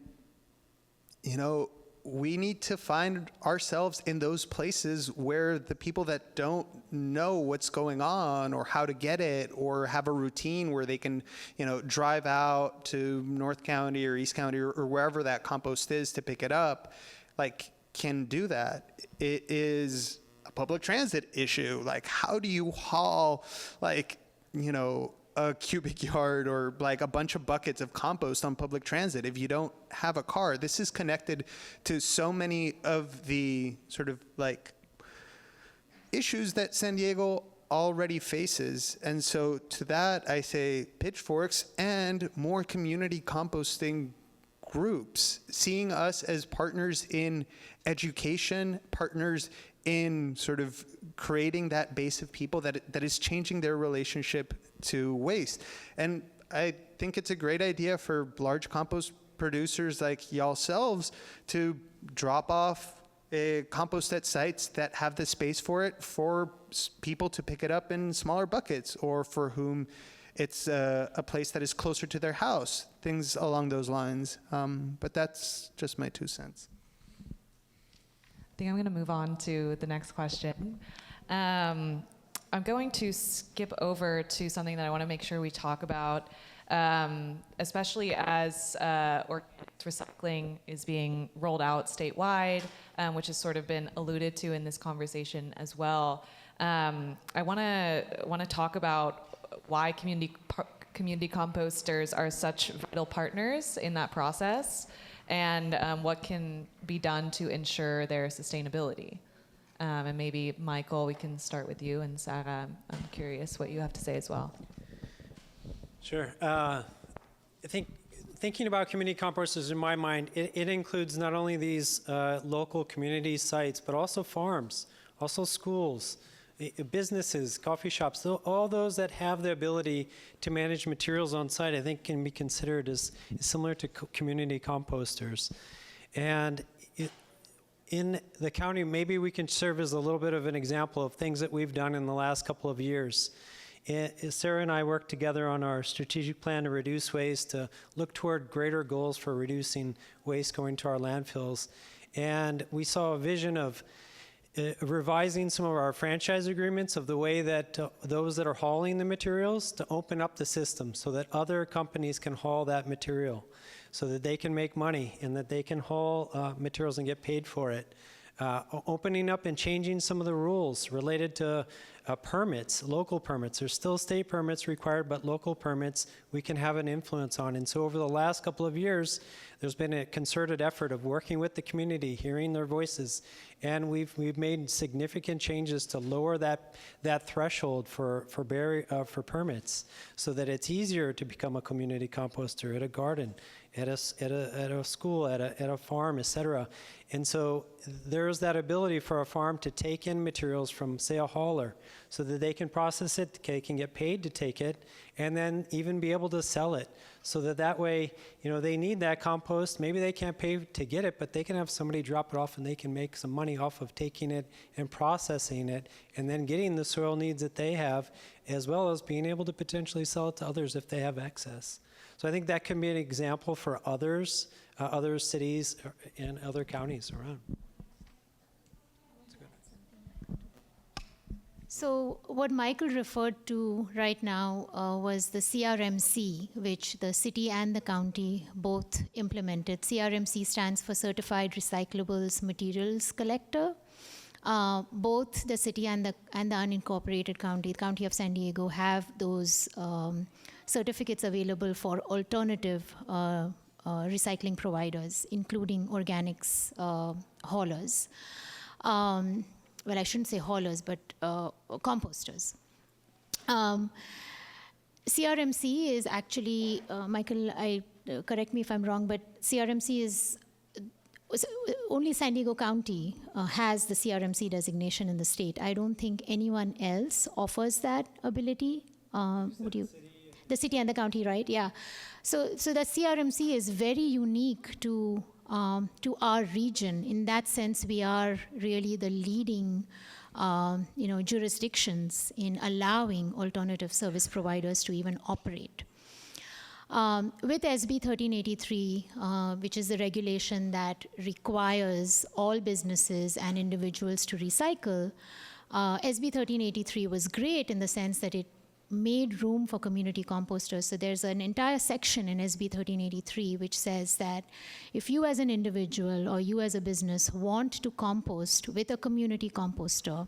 you know, we need to find ourselves in those places where the people that don't know what's going on or how to get it or have a routine where they can, you know, drive out to North County or East County or wherever that compost is to pick it up, like, can do that. It is a public transit issue. Like, how do you haul, like, you know, a cubic yard or like a bunch of buckets of compost on public transit if you don't have a car? This is connected to so many of the sort of like issues that San Diego already faces. And so to that, I say pitchforks and more community composting groups, seeing us as partners in education, partners in sort of creating that base of people that is changing their relationship to waste. And I think it's a great idea for large compost producers like yourselves to drop off a compost at sites that have the space for it, for people to pick it up in smaller buckets, or for whom it's a place that is closer to their house, things along those lines. But that's just my 2 cents. I think I'm going to move on to the next question. I'm going to skip over to something that I want to make sure we talk about, especially as organic recycling is being rolled out statewide, which has sort of been alluded to in this conversation as well. I want to talk about why community composters are such vital partners in that process, and what can be done to ensure their sustainability. And maybe, Michael, we can start with you, and Sarah, I'm curious what you have to say as well. Sure. I think thinking about community composters, in my mind, it includes not only these local community sites, but also farms, also schools, businesses, coffee shops, all those that have the ability to manage materials on site, I think can be considered as similar to community composters. And in the county, maybe we can serve as a little bit of an example of things that we've done in the last couple of years. Sarah and I worked together on our strategic plan to reduce waste, to look toward greater goals for reducing waste going to our landfills. And we saw a vision of revising some of our franchise agreements of the way that those that are hauling the materials to open up the system so that other companies can haul that material, so that they can make money and that they can haul materials and get paid for it. Opening up and changing some of the rules related to permits, local permits. There's still state permits required, but local permits we can have an influence on. And so over the last couple of years, there's been a concerted effort of working with the community, hearing their voices, and we've made significant changes to lower that threshold for permits, so that it's easier to become a community composter at a garden, at a school, at a farm, etc. And so there's that ability for a farm to take in materials from, say, a hauler, so that they can process it, they can get paid to take it, and then even be able to sell it, so that way, they need that compost. Maybe they can't pay to get it, but they can have somebody drop it off and they can make some money off of taking it and processing it, and then getting the soil needs that they have, as well as being able to potentially sell it to others if they have excess. So I think that can be an example for others, other cities and other counties around. So what Michael referred to right now was the CRMC, which the city and the county both implemented. CRMC stands for Certified Recyclables Materials Collector. Both the city and the unincorporated county, the County of San Diego, have those certificates available for alternative recycling providers, including organics haulers. Well, I shouldn't say haulers, but composters. CRMC is actually, Michael, correct me if I'm wrong, but CRMC is, only San Diego County has the CRMC designation in the state. I don't think anyone else offers that ability. Would you? The city and the county, right? Yeah. So the CRMC is very unique to our region. In that sense, we are really the leading, jurisdictions in allowing alternative service providers to even operate. With SB 1383, which is the regulation that requires all businesses and individuals to recycle, SB 1383 was great in the sense that it made room for community composters. So there's an entire section in SB 1383 which says that if you as an individual or you as a business want to compost with a community composter,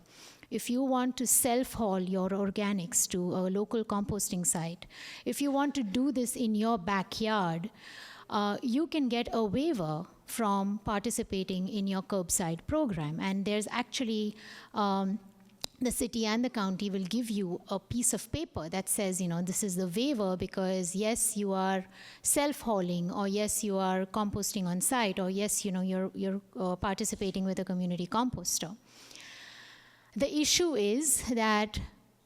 if you want to self-haul your organics to a local composting site, if you want to do this in your backyard, you can get a waiver from participating in your curbside program. And there's actually the city and the county will give you a piece of paper that says, this is the waiver because yes, you are self-hauling, or yes, you are composting on site, or yes, you're participating with a community composter. The issue is that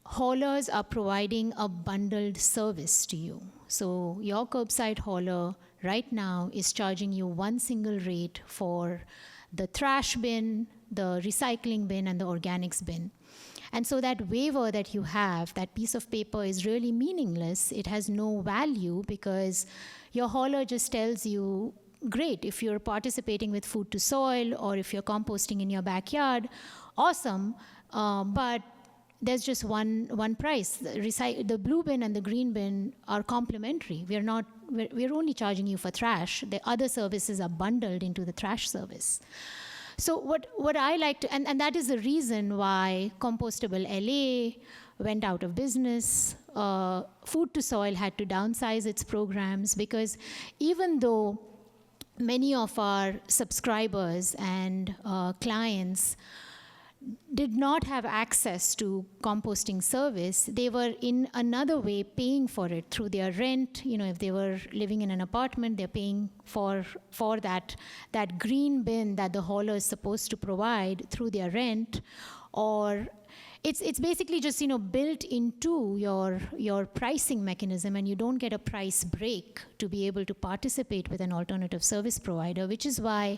haulers are providing a bundled service to you. So your curbside hauler right now is charging you one single rate for the trash bin, the recycling bin, and the organics bin. And so that waiver that you have, that piece of paper, is really meaningless. It has no value because your hauler just tells you, great, if you're participating with food to soil or if you're composting in your backyard, awesome, but there's just one price. The blue bin and the green bin are complementary. We're only charging you for trash. The other services are bundled into the trash service. So what I like to, and that is the reason why Compostable LA went out of business. Food to Soil had to downsize its programs, because even though many of our subscribers and clients did not have access to composting service, they were in another way paying for it through their rent. You know, if they were living in an apartment, they're paying for that green bin that the hauler is supposed to provide through their rent, or it's basically just, you know, built into your pricing mechanism, and you don't get a price break to be able to participate with an alternative service provider, which is why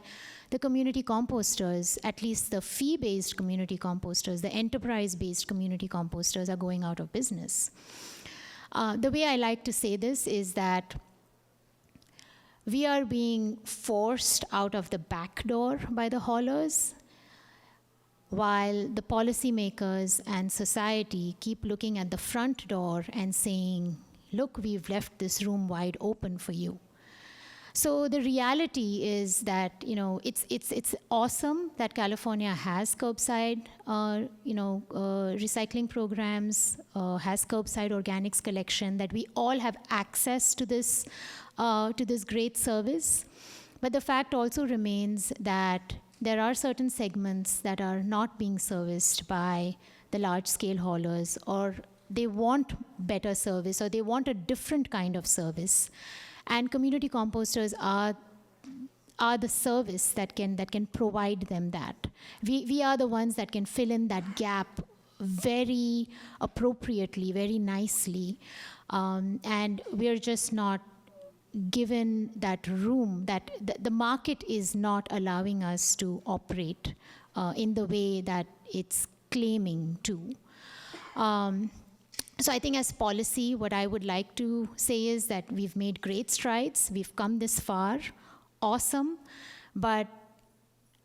the community composters, at least the fee-based community composters, the enterprise-based community composters, are going out of business. The way I like to say this is that we are being forced out of the back door by the haulers, while the policymakers and society keep looking at the front door and saying, look, we've left this room wide open for you. So the reality is that, you know, it's awesome that California has curbside, recycling programs, has curbside organics collection, that we all have access to this great service. But the fact also remains that there are certain segments that are not being serviced by the large-scale haulers, or they want better service, or they want a different kind of service. And community composters are the service that can provide them that. We are the ones that can fill in that gap very appropriately, very nicely. And we're just not given that room, that the market is not allowing us to operate in the way that it's claiming to. So I think as policy, what I would like to say is that we've made great strides, we've come this far, awesome, but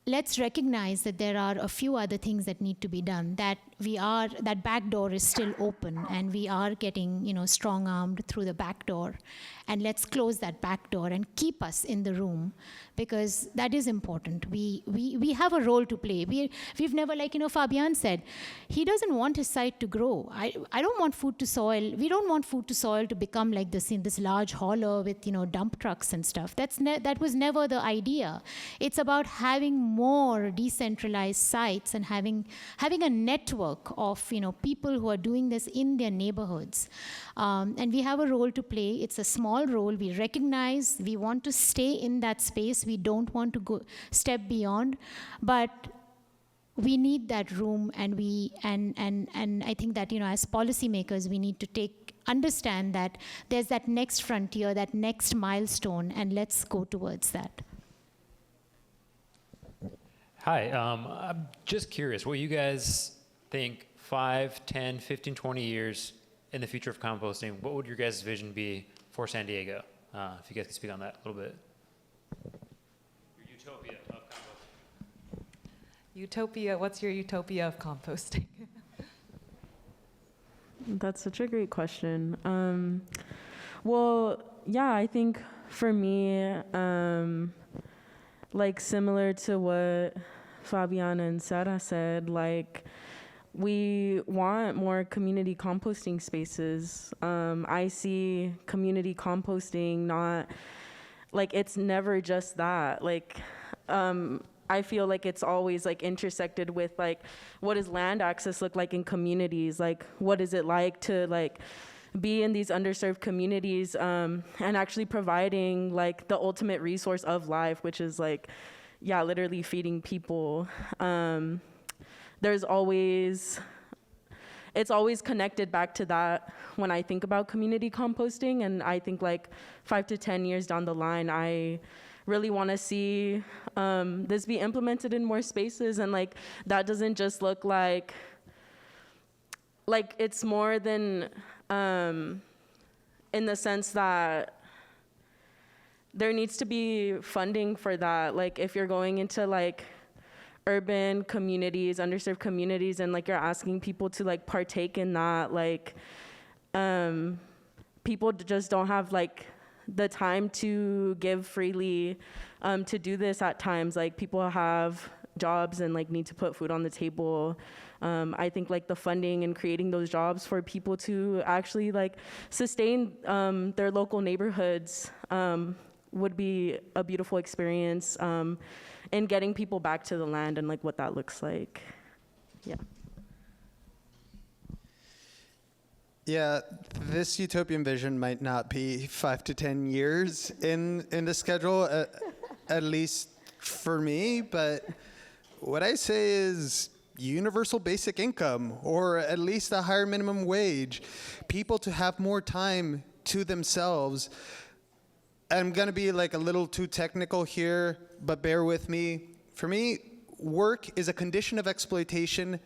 let's recognize that there are a few other things that need to be done, that back door is still open, and we are getting, you know, strong-armed through the back door. And let's close that back door and keep us in the room, because that is important. We have a role to play. We've never, like, you know, Fabian said, he doesn't want his site to grow. I don't want Food to Soil. We don't want Food to Soil to become like this large hauler with, you know, dump trucks and stuff. That was never the idea. It's about having more decentralized sites and having a network of, you know, people who are doing this in their neighborhoods. And we have a role to play. It's a small role. We recognize we want to stay in that space. We don't want to go step beyond, but we need that room, and I think that, you know, as policymakers, we need to understand that there's that next frontier, that next milestone, and let's go towards that. Hi, I'm just curious, what you guys think 5, 10, 15, 20 years in the future of composting, what would your guys' vision be for San Diego? If you guys could speak on that a little bit. Your utopia of composting. Utopia, what's your utopia of composting? That's such a great question. Well, yeah, I think for me, like similar to what Fabiana and Sara said, like, we want more community composting spaces. I see community composting not, like, it's never just that. Like, I feel like it's always like intersected with like, what does land access look like in communities? Like, what is it like to like be in these underserved communities, and actually providing like the ultimate resource of life, which is like, yeah, literally feeding people. It's always connected back to that when I think about community composting, and I think like 5 to 10 years down the line, I really want to see this be implemented in more spaces, and like that doesn't just look like it's more than in the sense that there needs to be funding for that. Like if you're going into like urban communities, underserved communities, and like you're asking people to like partake in that, like people just don't have like the time to give freely to do this at times. Like people have jobs and like need to put food on the table. I think like the funding and creating those jobs for people to actually like sustain their local neighborhoods would be a beautiful experience, and getting people back to the land and like what that looks like. Yeah. Yeah, this utopian vision might not be 5 to 10 years in the schedule, at least for me, but what I say is universal basic income, or at least a higher minimum wage, people to have more time to themselves. I'm gonna be like a little too technical here, but bear with me. For me, work is a condition of exploitation.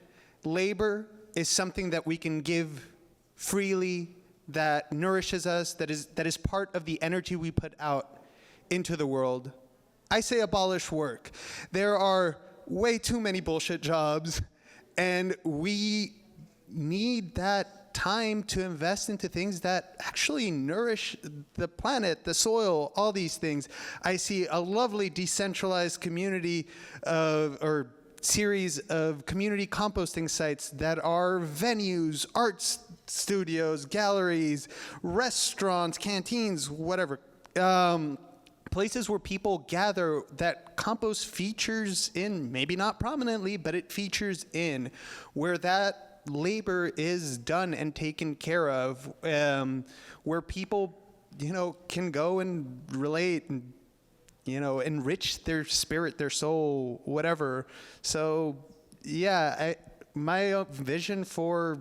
Labor is something that we can give freely, that nourishes us, that is part of the energy we put out into the world. I say abolish work. There are way too many bullshit jobs, and we need that time to invest into things that actually nourish the planet, the soil, all these things. I see a lovely decentralized community or series of community composting sites that are venues, arts studios, galleries, restaurants, canteens, whatever. Places where people gather that compost features in, maybe not prominently, but it features in, where that labor is done and taken care of, where people, can go and relate and, enrich their spirit, their soul, whatever. So, yeah, my vision for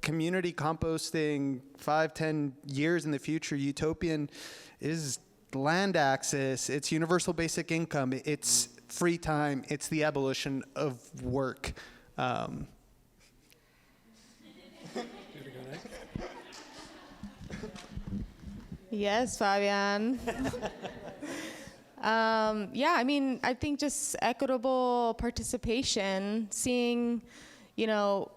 community composting 5-10 years in the future, utopian, is land access, it's universal basic income, it's free time, it's the abolition of work. Yes, Fabian. Yeah, I mean, I think just equitable participation, seeing,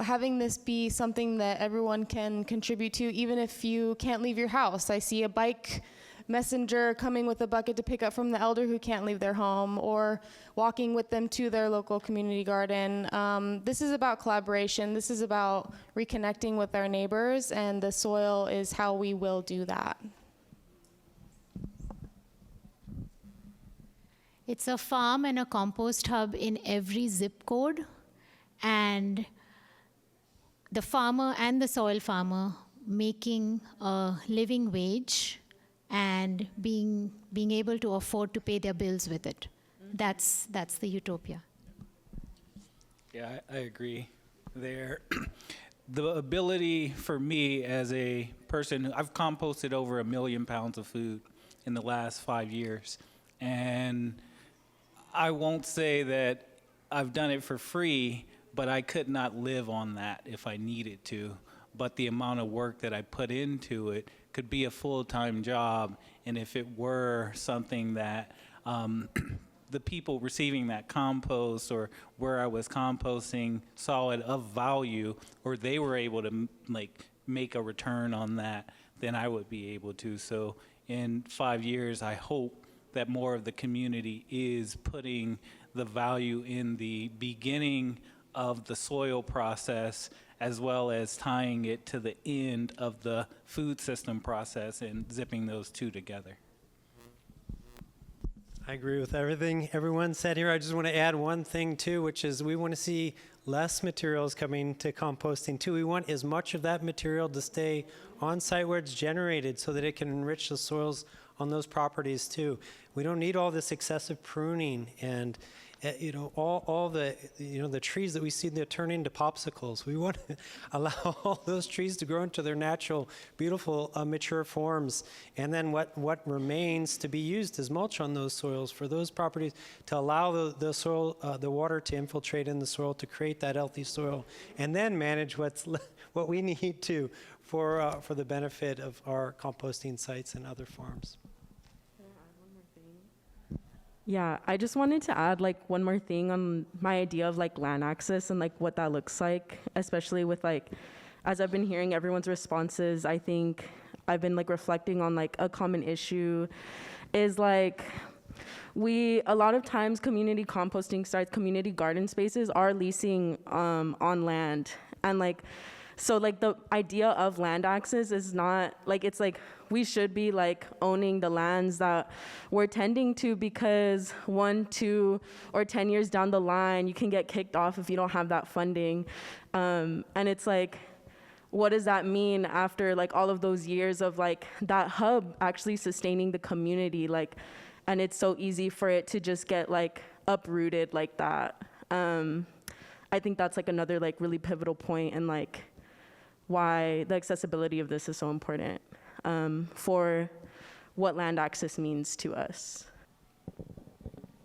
having this be something that everyone can contribute to, even if you can't leave your house. I see a bike messenger coming with a bucket to pick up from the elder who can't leave their home, or walking with them to their local community garden. This is about collaboration. This is about reconnecting with our neighbors, and the soil is how we will do that. It's a farm and a compost hub in every zip code, and the farmer and the soil farmer making a living wage and being able to afford to pay their bills with it. That's the utopia. Yeah, I agree there. The ability for me as a person, I've composted over 1 million pounds of food in the last 5 years, and I won't say that I've done it for free, but I could not live on that if I needed to. But the amount of work that I put into it could be a full-time job, and if it were something that the people receiving that compost or where I was composting saw it of value, or they were able to make a return on that, then I would be able to. So in 5 years, I hope that more of the community is putting the value in the beginning of the soil process, as well as tying it to the end of the food system process and zipping those two together. I agree with everything everyone said here. I just want to add one thing too, which is we want to see less materials coming to composting too. We want as much of that material to stay on site where it's generated so that it can enrich the soils on those properties too. We don't need all this excessive pruning and all the the trees that we see that turn into popsicles. We want to allow all those trees to grow into their natural, beautiful, mature forms, and then what remains to be used as mulch on those soils for those properties to allow the soil, the water to infiltrate in the soil to create that healthy soil, and then manage what we need to for the benefit of our composting sites and other farms. Yeah, I just wanted to add one more thing on my idea of land access and what that looks like, especially with as I've been hearing everyone's responses. I think I've been reflecting on a common issue is a lot of times community composting sites, community garden spaces are leasing on land. And so the idea of land access is not, it's we should be owning the lands that we're tending to, because 1, 2, or 10 years down the line, you can get kicked off if you don't have that funding. And it's what does that mean after all of those years of that hub actually sustaining the community? And it's so easy for it to just get uprooted like that. I think that's another really pivotal point, and why the accessibility of this is so important for what land access means to us.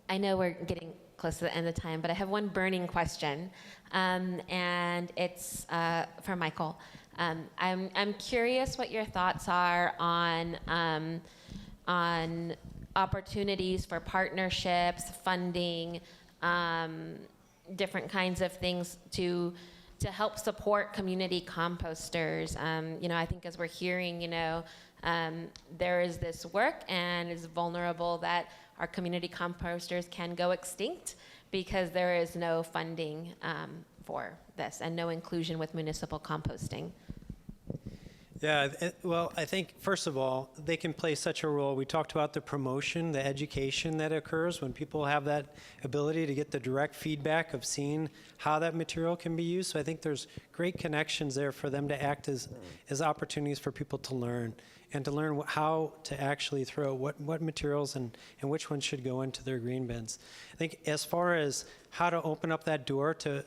I know we're getting close to the end of time, but I have one burning question, and it's for Michael. I'm curious what your thoughts are on opportunities for partnerships, funding, different kinds of things to help support community composters. I think as we're hearing, there is this work, and it's vulnerable that our community composters can go extinct because there is no funding for this and no inclusion with municipal composting. Yeah, well, I think, first of all, they can play such a role. We talked about the promotion, the education that occurs when people have that ability to get the direct feedback of seeing how that material can be used. So I think there's great connections there for them to act as opportunities for people to learn, and to learn how to actually throw what materials and which ones should go into their green bins. I think as far as how to open up that door to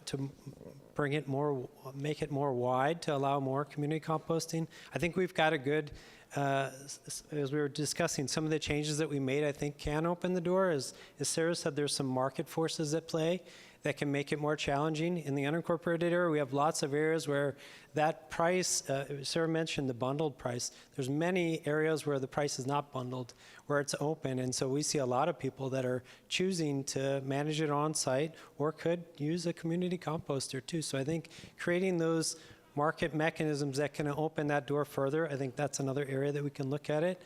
bring it more, make it more wide to allow more community composting, I think we've got a good, as we were discussing, some of the changes that we made, I think can open the door. As Sarah said, there's some market forces at play that can make it more challenging. In the unincorporated area, we have lots of areas where that price, Sarah mentioned the bundled price. There's many areas where the price is not bundled, where it's open, and so we see a lot of people that are choosing to manage it on site or could use a community composter too. So I think creating those market mechanisms that can open that door further, I think that's another area that we can look at it.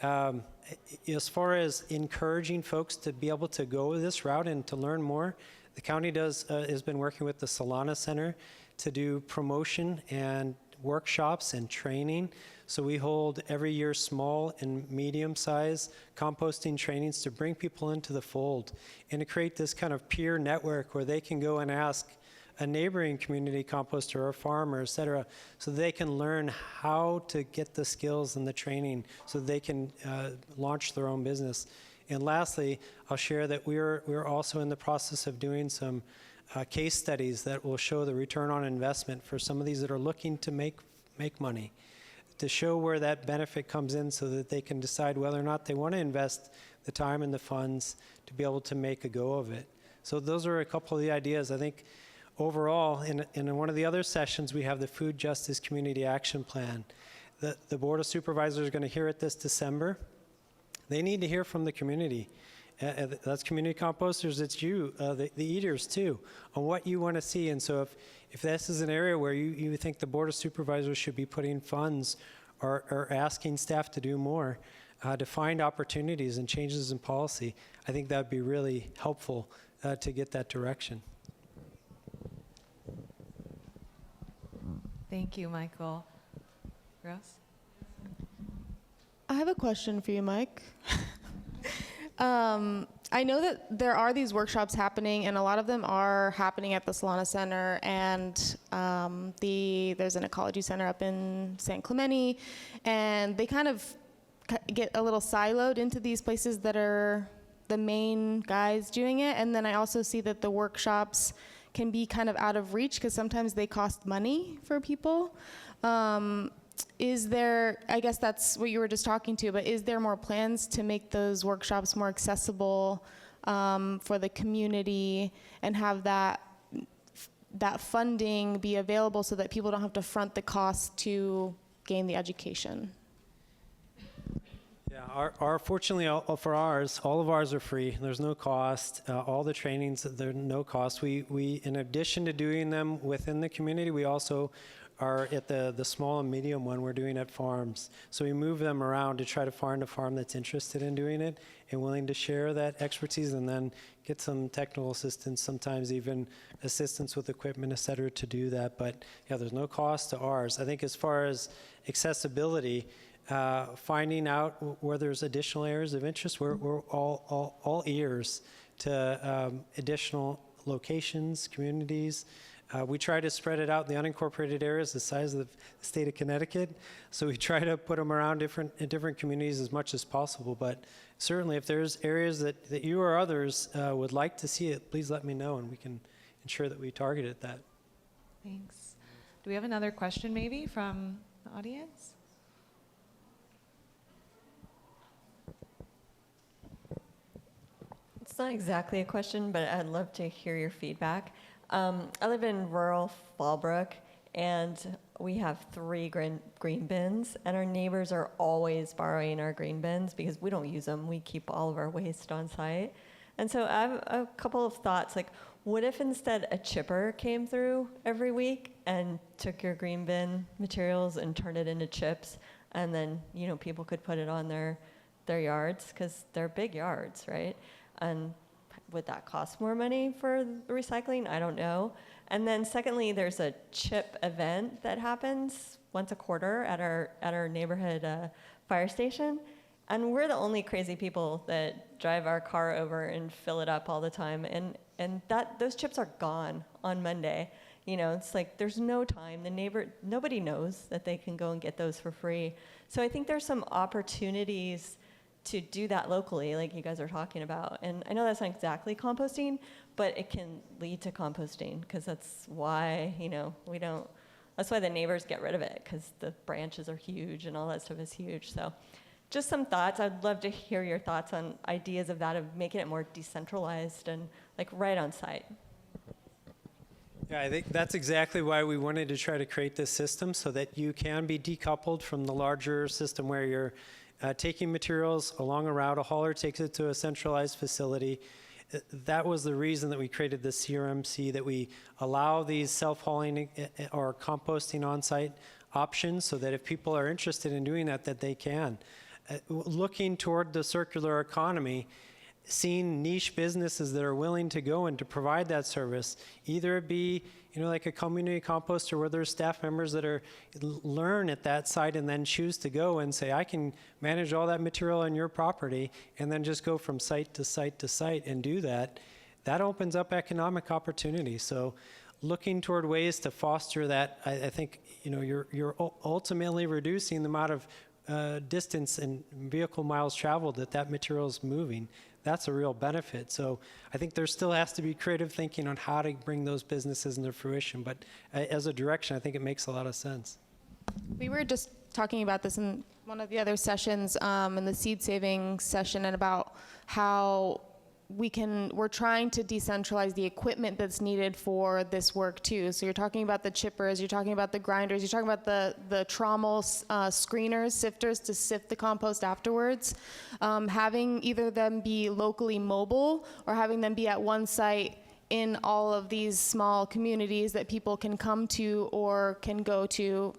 As far as encouraging folks to be able to go this route and to learn more, the county has been working with the Solana Center to do promotion and workshops and training. So we hold every year small and medium-sized composting trainings to bring people into the fold and to create this kind of peer network where they can go and ask a neighboring community composter or farmer, et cetera, so they can learn how to get the skills and the training so they can launch their own business. And lastly, I'll share that we're also in the process of doing some case studies that will show the return on investment for some of these that are looking to make money, to show where that benefit comes in so that they can decide whether or not they want to invest the time and the funds to be able to make a go of it. So those are a couple of the ideas. I think overall, in one of the other sessions, we have the Food Justice Community Action Plan. The Board of Supervisors are going to hear it this December. They need to hear from the community. That's community composters, it's you, the eaters too, on what you want to see. And so if this is an area where you think the Board of Supervisors should be putting funds or asking staff to do more, to find opportunities and changes in policy, I think that would be really helpful to get that direction. Thank you, Michael. Rose? I have a question for you, Mike. I know that there are these workshops happening, and a lot of them are happening at the Solana Center, and there's an ecology center up in San Clemente, and they kind of get a little siloed into these places that are the main guys doing it. And then I also see that the workshops can be kind of out of reach because sometimes they cost money for people. Is there, I guess that's what you were just talking to, but is there more plans to make those workshops more accessible for the community and have that funding be available so that people don't have to front the cost to gain the education? Yeah, fortunately for ours, all of ours are free. There's no cost. All the trainings, there's no cost. We, in addition to doing them within the community, we also are at the small and medium one we're doing at farms. So we move them around to try to find a farm that's interested in doing it and willing to share that expertise, and then get some technical assistance, sometimes even assistance with equipment, et cetera, to do that. But yeah, there's no cost to ours. I think as far as accessibility, finding out where there's additional areas of interest, we're all ears to additional locations, communities. We try to spread it out in the unincorporated areas the size of the state of Connecticut. So we try to put them around in different communities as much as possible. But certainly if there's areas that you or others would like to see it, please let me know and we can ensure that we target it that. Thanks. Do we have another question maybe from the audience? It's not exactly a question, but I'd love to hear your feedback. I live in rural Fallbrook, and we have 3 green bins, and our neighbors are always borrowing our green bins because we don't use them. We keep all of our waste on site. And so I have a couple of thoughts, like, what if instead a chipper came through every week and took your green bin materials and turned it into chips, and then, you know, people could put it on their yards, because they're big yards, right? And would that cost more money for recycling? I don't know. And then secondly, there's a chip event that happens once a quarter at our neighborhood fire station. And we're the only crazy people that drive our car over and fill it up all the time. And those chips are gone on Monday. You know, it's like there's no time. Nobody knows that they can go and get those for free. So I think there's some opportunities to do that locally, like you guys are talking about. And I know that's not exactly composting, but it can lead to composting, because that's why, you know, that's why the neighbors get rid of it, because the branches are huge and all that stuff is huge. So just some thoughts. I'd love to hear your thoughts on ideas of that, of making it more decentralized and like right on site. Yeah, I think that's exactly why we wanted to try to create this system, so that you can be decoupled from the larger system where you're taking materials along a route, a hauler takes it to a centralized facility. That was the reason that we created the CRMC, that we allow these self-hauling or composting on-site options, so that if people are interested in doing that they can. Looking toward the circular economy, seeing niche businesses that are willing to go and to provide that service, either it be, you know, like a community composter where there's staff members that learn at that site and then choose to go and say, I can manage all that material on your property, and then just go from site to site to site and do that. That opens up economic opportunity. So looking toward ways to foster that, I think, you know, you're ultimately reducing the amount of distance and vehicle miles traveled that material is moving. That's a real benefit. So I think there still has to be creative thinking on how to bring those businesses into fruition. But as a direction, I think it makes a lot of sense. We were just talking about this in one of the other sessions, in the seed saving session, and about how we're trying to decentralize the equipment that's needed for this work too. So you're talking about the chippers, you're talking about the grinders, you're talking about the trommel screeners, sifters to sift the compost afterwards. Having either them be locally mobile or having them be at one site in all of these small communities that people can come to or can go to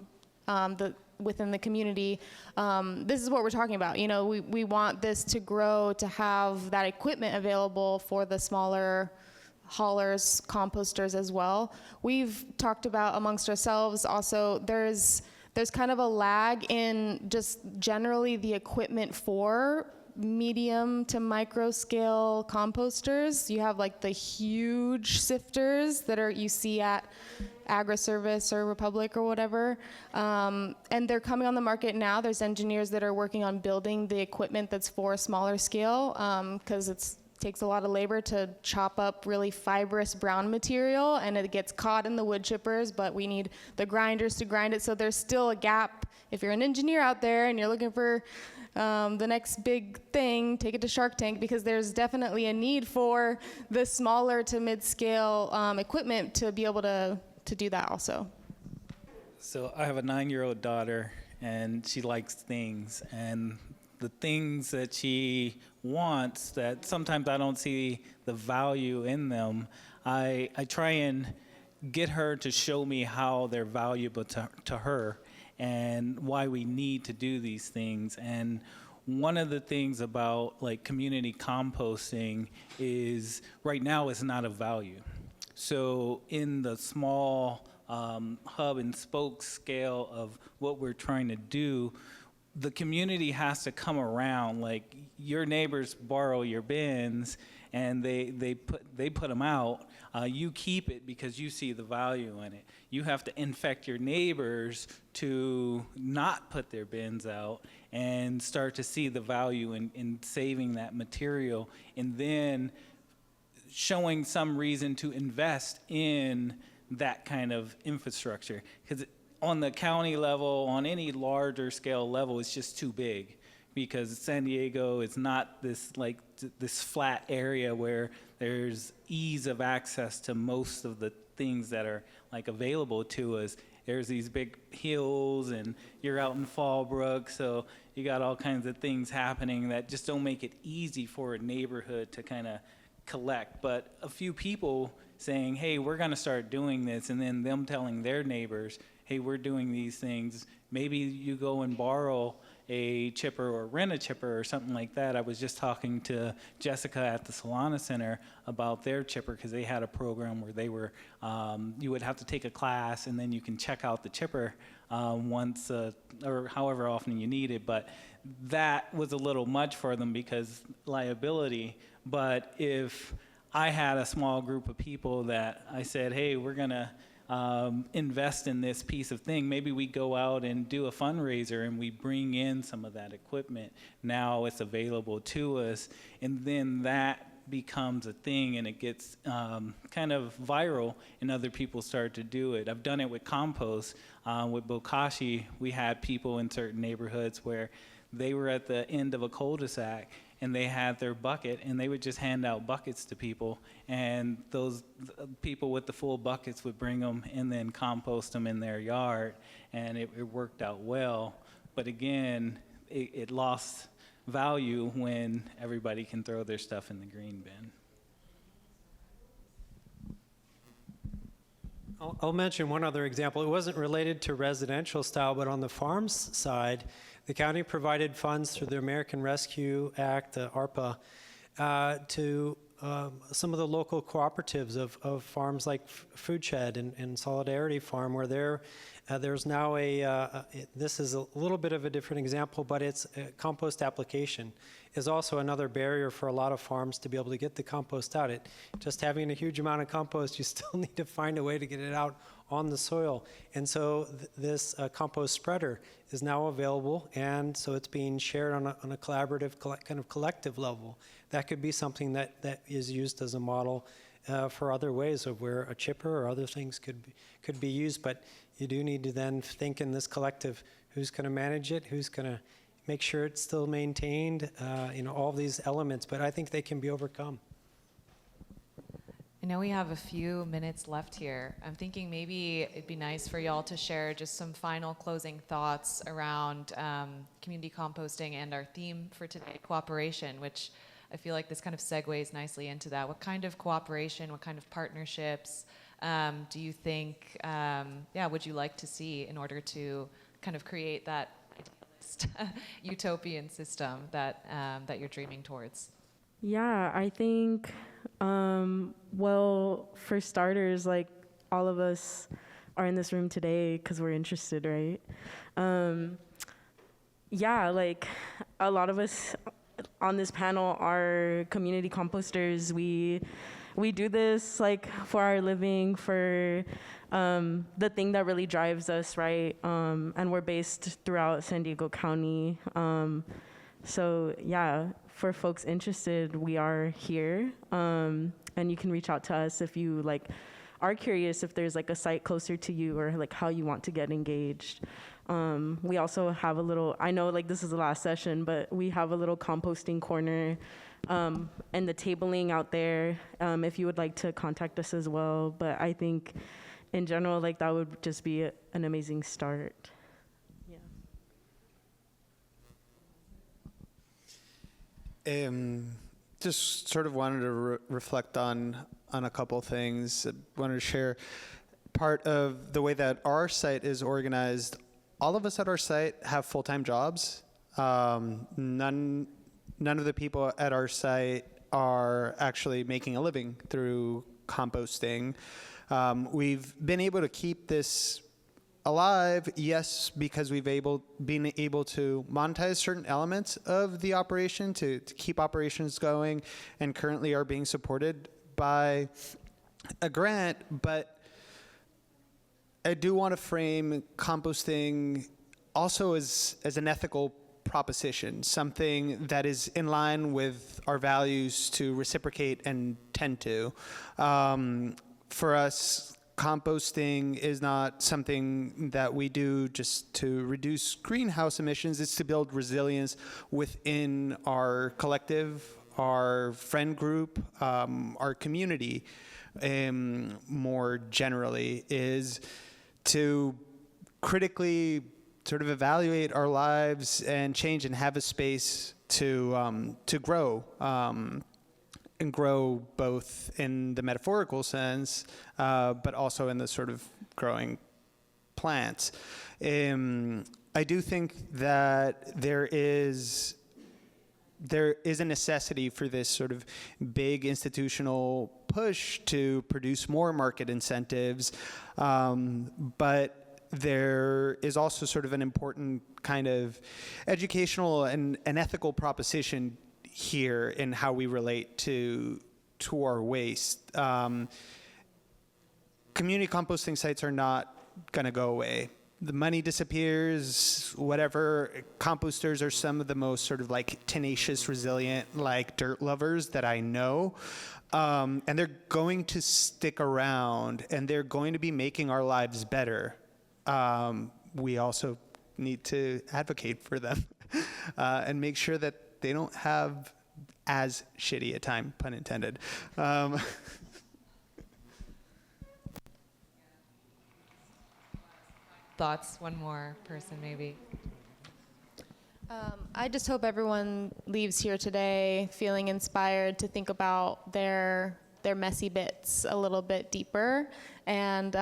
within the community. This is what we're talking about. You know, we want this to grow, to have that equipment available for the smaller haulers, composters as well. We've talked about amongst ourselves also, there's kind of a lag in just generally the equipment for medium to micro scale composters. You have like the huge sifters that you see at Agri-Service or Republic or whatever, and they're coming on the market now. There's engineers that are working on building the equipment that's for a smaller scale, because it takes a lot of labor to chop up really fibrous brown material, and it gets caught in the wood chippers, but we need the grinders to grind it. So there's still a gap. If you're an engineer out there and you're looking for the next big thing, take it to Shark Tank, because there's definitely a need for the smaller to mid-scale equipment to be able to do that also. So I have a 9-year-old daughter, and she likes things, and the things that she wants that sometimes I don't see the value in them, I try and get her to show me how they're valuable to her and why we need to do these things. And one of the things about like community composting is right now it's not of value. So in the small hub and spoke scale of what we're trying to do, the community has to come around. Like your neighbors borrow your bins and they put them out. You keep it because you see the value in it. You have to infect your neighbors to not put their bins out and start to see the value in saving that material, and then showing some reason to invest in that kind of infrastructure. Because on the county level, on any larger scale level, it's just too big. Because San Diego is not this flat area where there's ease of access to most of the things that are like available to us. There's these big hills, and you're out in Fallbrook, so you got all kinds of things happening that just don't make it easy for a neighborhood to kind of collect. But a few people saying, hey, we're going to start doing this, and then them telling their neighbors, hey, we're doing these things. Maybe you go and borrow a chipper or rent a chipper or something like that. I was just talking to Jessica at the Solana Center about their chipper, because they had a program where they were, you would have to take a class and then you can check out the chipper once or however often you need it. But that was a little much for them because liability. But if I had a small group of people that I said, hey, we're going to invest in this piece of thing. Maybe we go out and do a fundraiser and we bring in some of that equipment. Now it's available to us, and then that becomes a thing, and it gets kind of viral, and other people start to do it. I've done it with compost. With Bokashi, we had people in certain neighborhoods where they were at the end of a cul-de-sac, and they had their bucket, and they would just hand out buckets to people, and those people with the full buckets would bring them and then compost them in their yard, and it worked out well. But again, it lost value when everybody can throw their stuff in the green bin. I'll mention one other example. It wasn't related to residential style, but on the farms side, the county provided funds through the American Rescue Act, ARPA, to some of the local cooperatives of farms like Food Shed and Solidarity Farm, where there's now this is a little bit of a different example, but it's a compost application is also another barrier for a lot of farms to be able to get the compost out. Just having a huge amount of compost, you still need to find a way to get it out on the soil. And so this compost spreader is now available, and so it's being shared on a collaborative, kind of collective level. That could be something that is used as a model for other ways of where a chipper or other things could be used. But you do need to then think in this collective, who's going to manage it, who's going to make sure it's still maintained, all these elements. But I think they can be overcome. I know we have a few minutes left here. I'm thinking maybe it'd be nice for y'all to share just some final closing thoughts around community composting and our theme for today, cooperation, which I feel like this kind of segues nicely into that. What kind of cooperation, what kind of partnerships do you think, would you like to see in order to kind of create that utopian system that you're dreaming towards? Yeah, I think, for starters, like all of us are in this room today because we're interested, right? Like a lot of us on this panel are community composters. We do this like for our living, for the thing that really drives us, right? And we're based throughout San Diego County. So yeah, for folks interested, we are here. And you can reach out to us if you are curious if there's a site closer to you or how you want to get engaged. We also have a little, I know this is the last session, but we have a little composting corner and the tabling out there if you would like to contact us as well. But I think in general, that would just be an amazing start. Just sort of wanted to reflect on a couple things. I wanted to share. part of the way that our site is organized, all of us at our site have full-time jobs. None of the people at our site are actually making a living through composting. We've been able to keep this alive, yes, because we've been able to monetize certain elements of the operation to keep operations going, and currently are being supported by a grant. But I do want to frame composting also as an ethical proposition, something that is in line with our values to reciprocate and tend to. For us, composting is not something that we do just to reduce greenhouse emissions. It's to build resilience within our collective, our friend group, our community, more generally, is to critically sort of evaluate our lives and change and have a space to grow. And grow both in the metaphorical sense, but also in the sort of growing plants. I do think that there is a necessity for this sort of big institutional push to produce more market incentives, but there is also sort of an important kind of educational and ethical proposition here in how we relate to our waste. Community composting sites are not going to go away. The money disappears, whatever. Composters are some of the most sort of like tenacious, resilient, like dirt lovers that I know. And they're going to stick around, and they're going to be making our lives better. We also need to advocate for them and make sure that they don't have as shitty a time, pun intended. Thoughts? One more person, maybe. I just hope everyone leaves here today feeling inspired to think about their messy bits a little bit deeper, and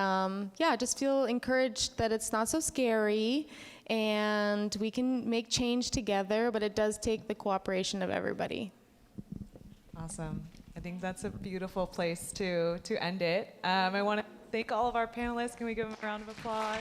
yeah, just feel encouraged that it's not so scary, and we can make change together, but it does take the cooperation of everybody. Awesome. I think that's a beautiful place to end it. I want to thank all of our panelists. Can we give them a round of applause?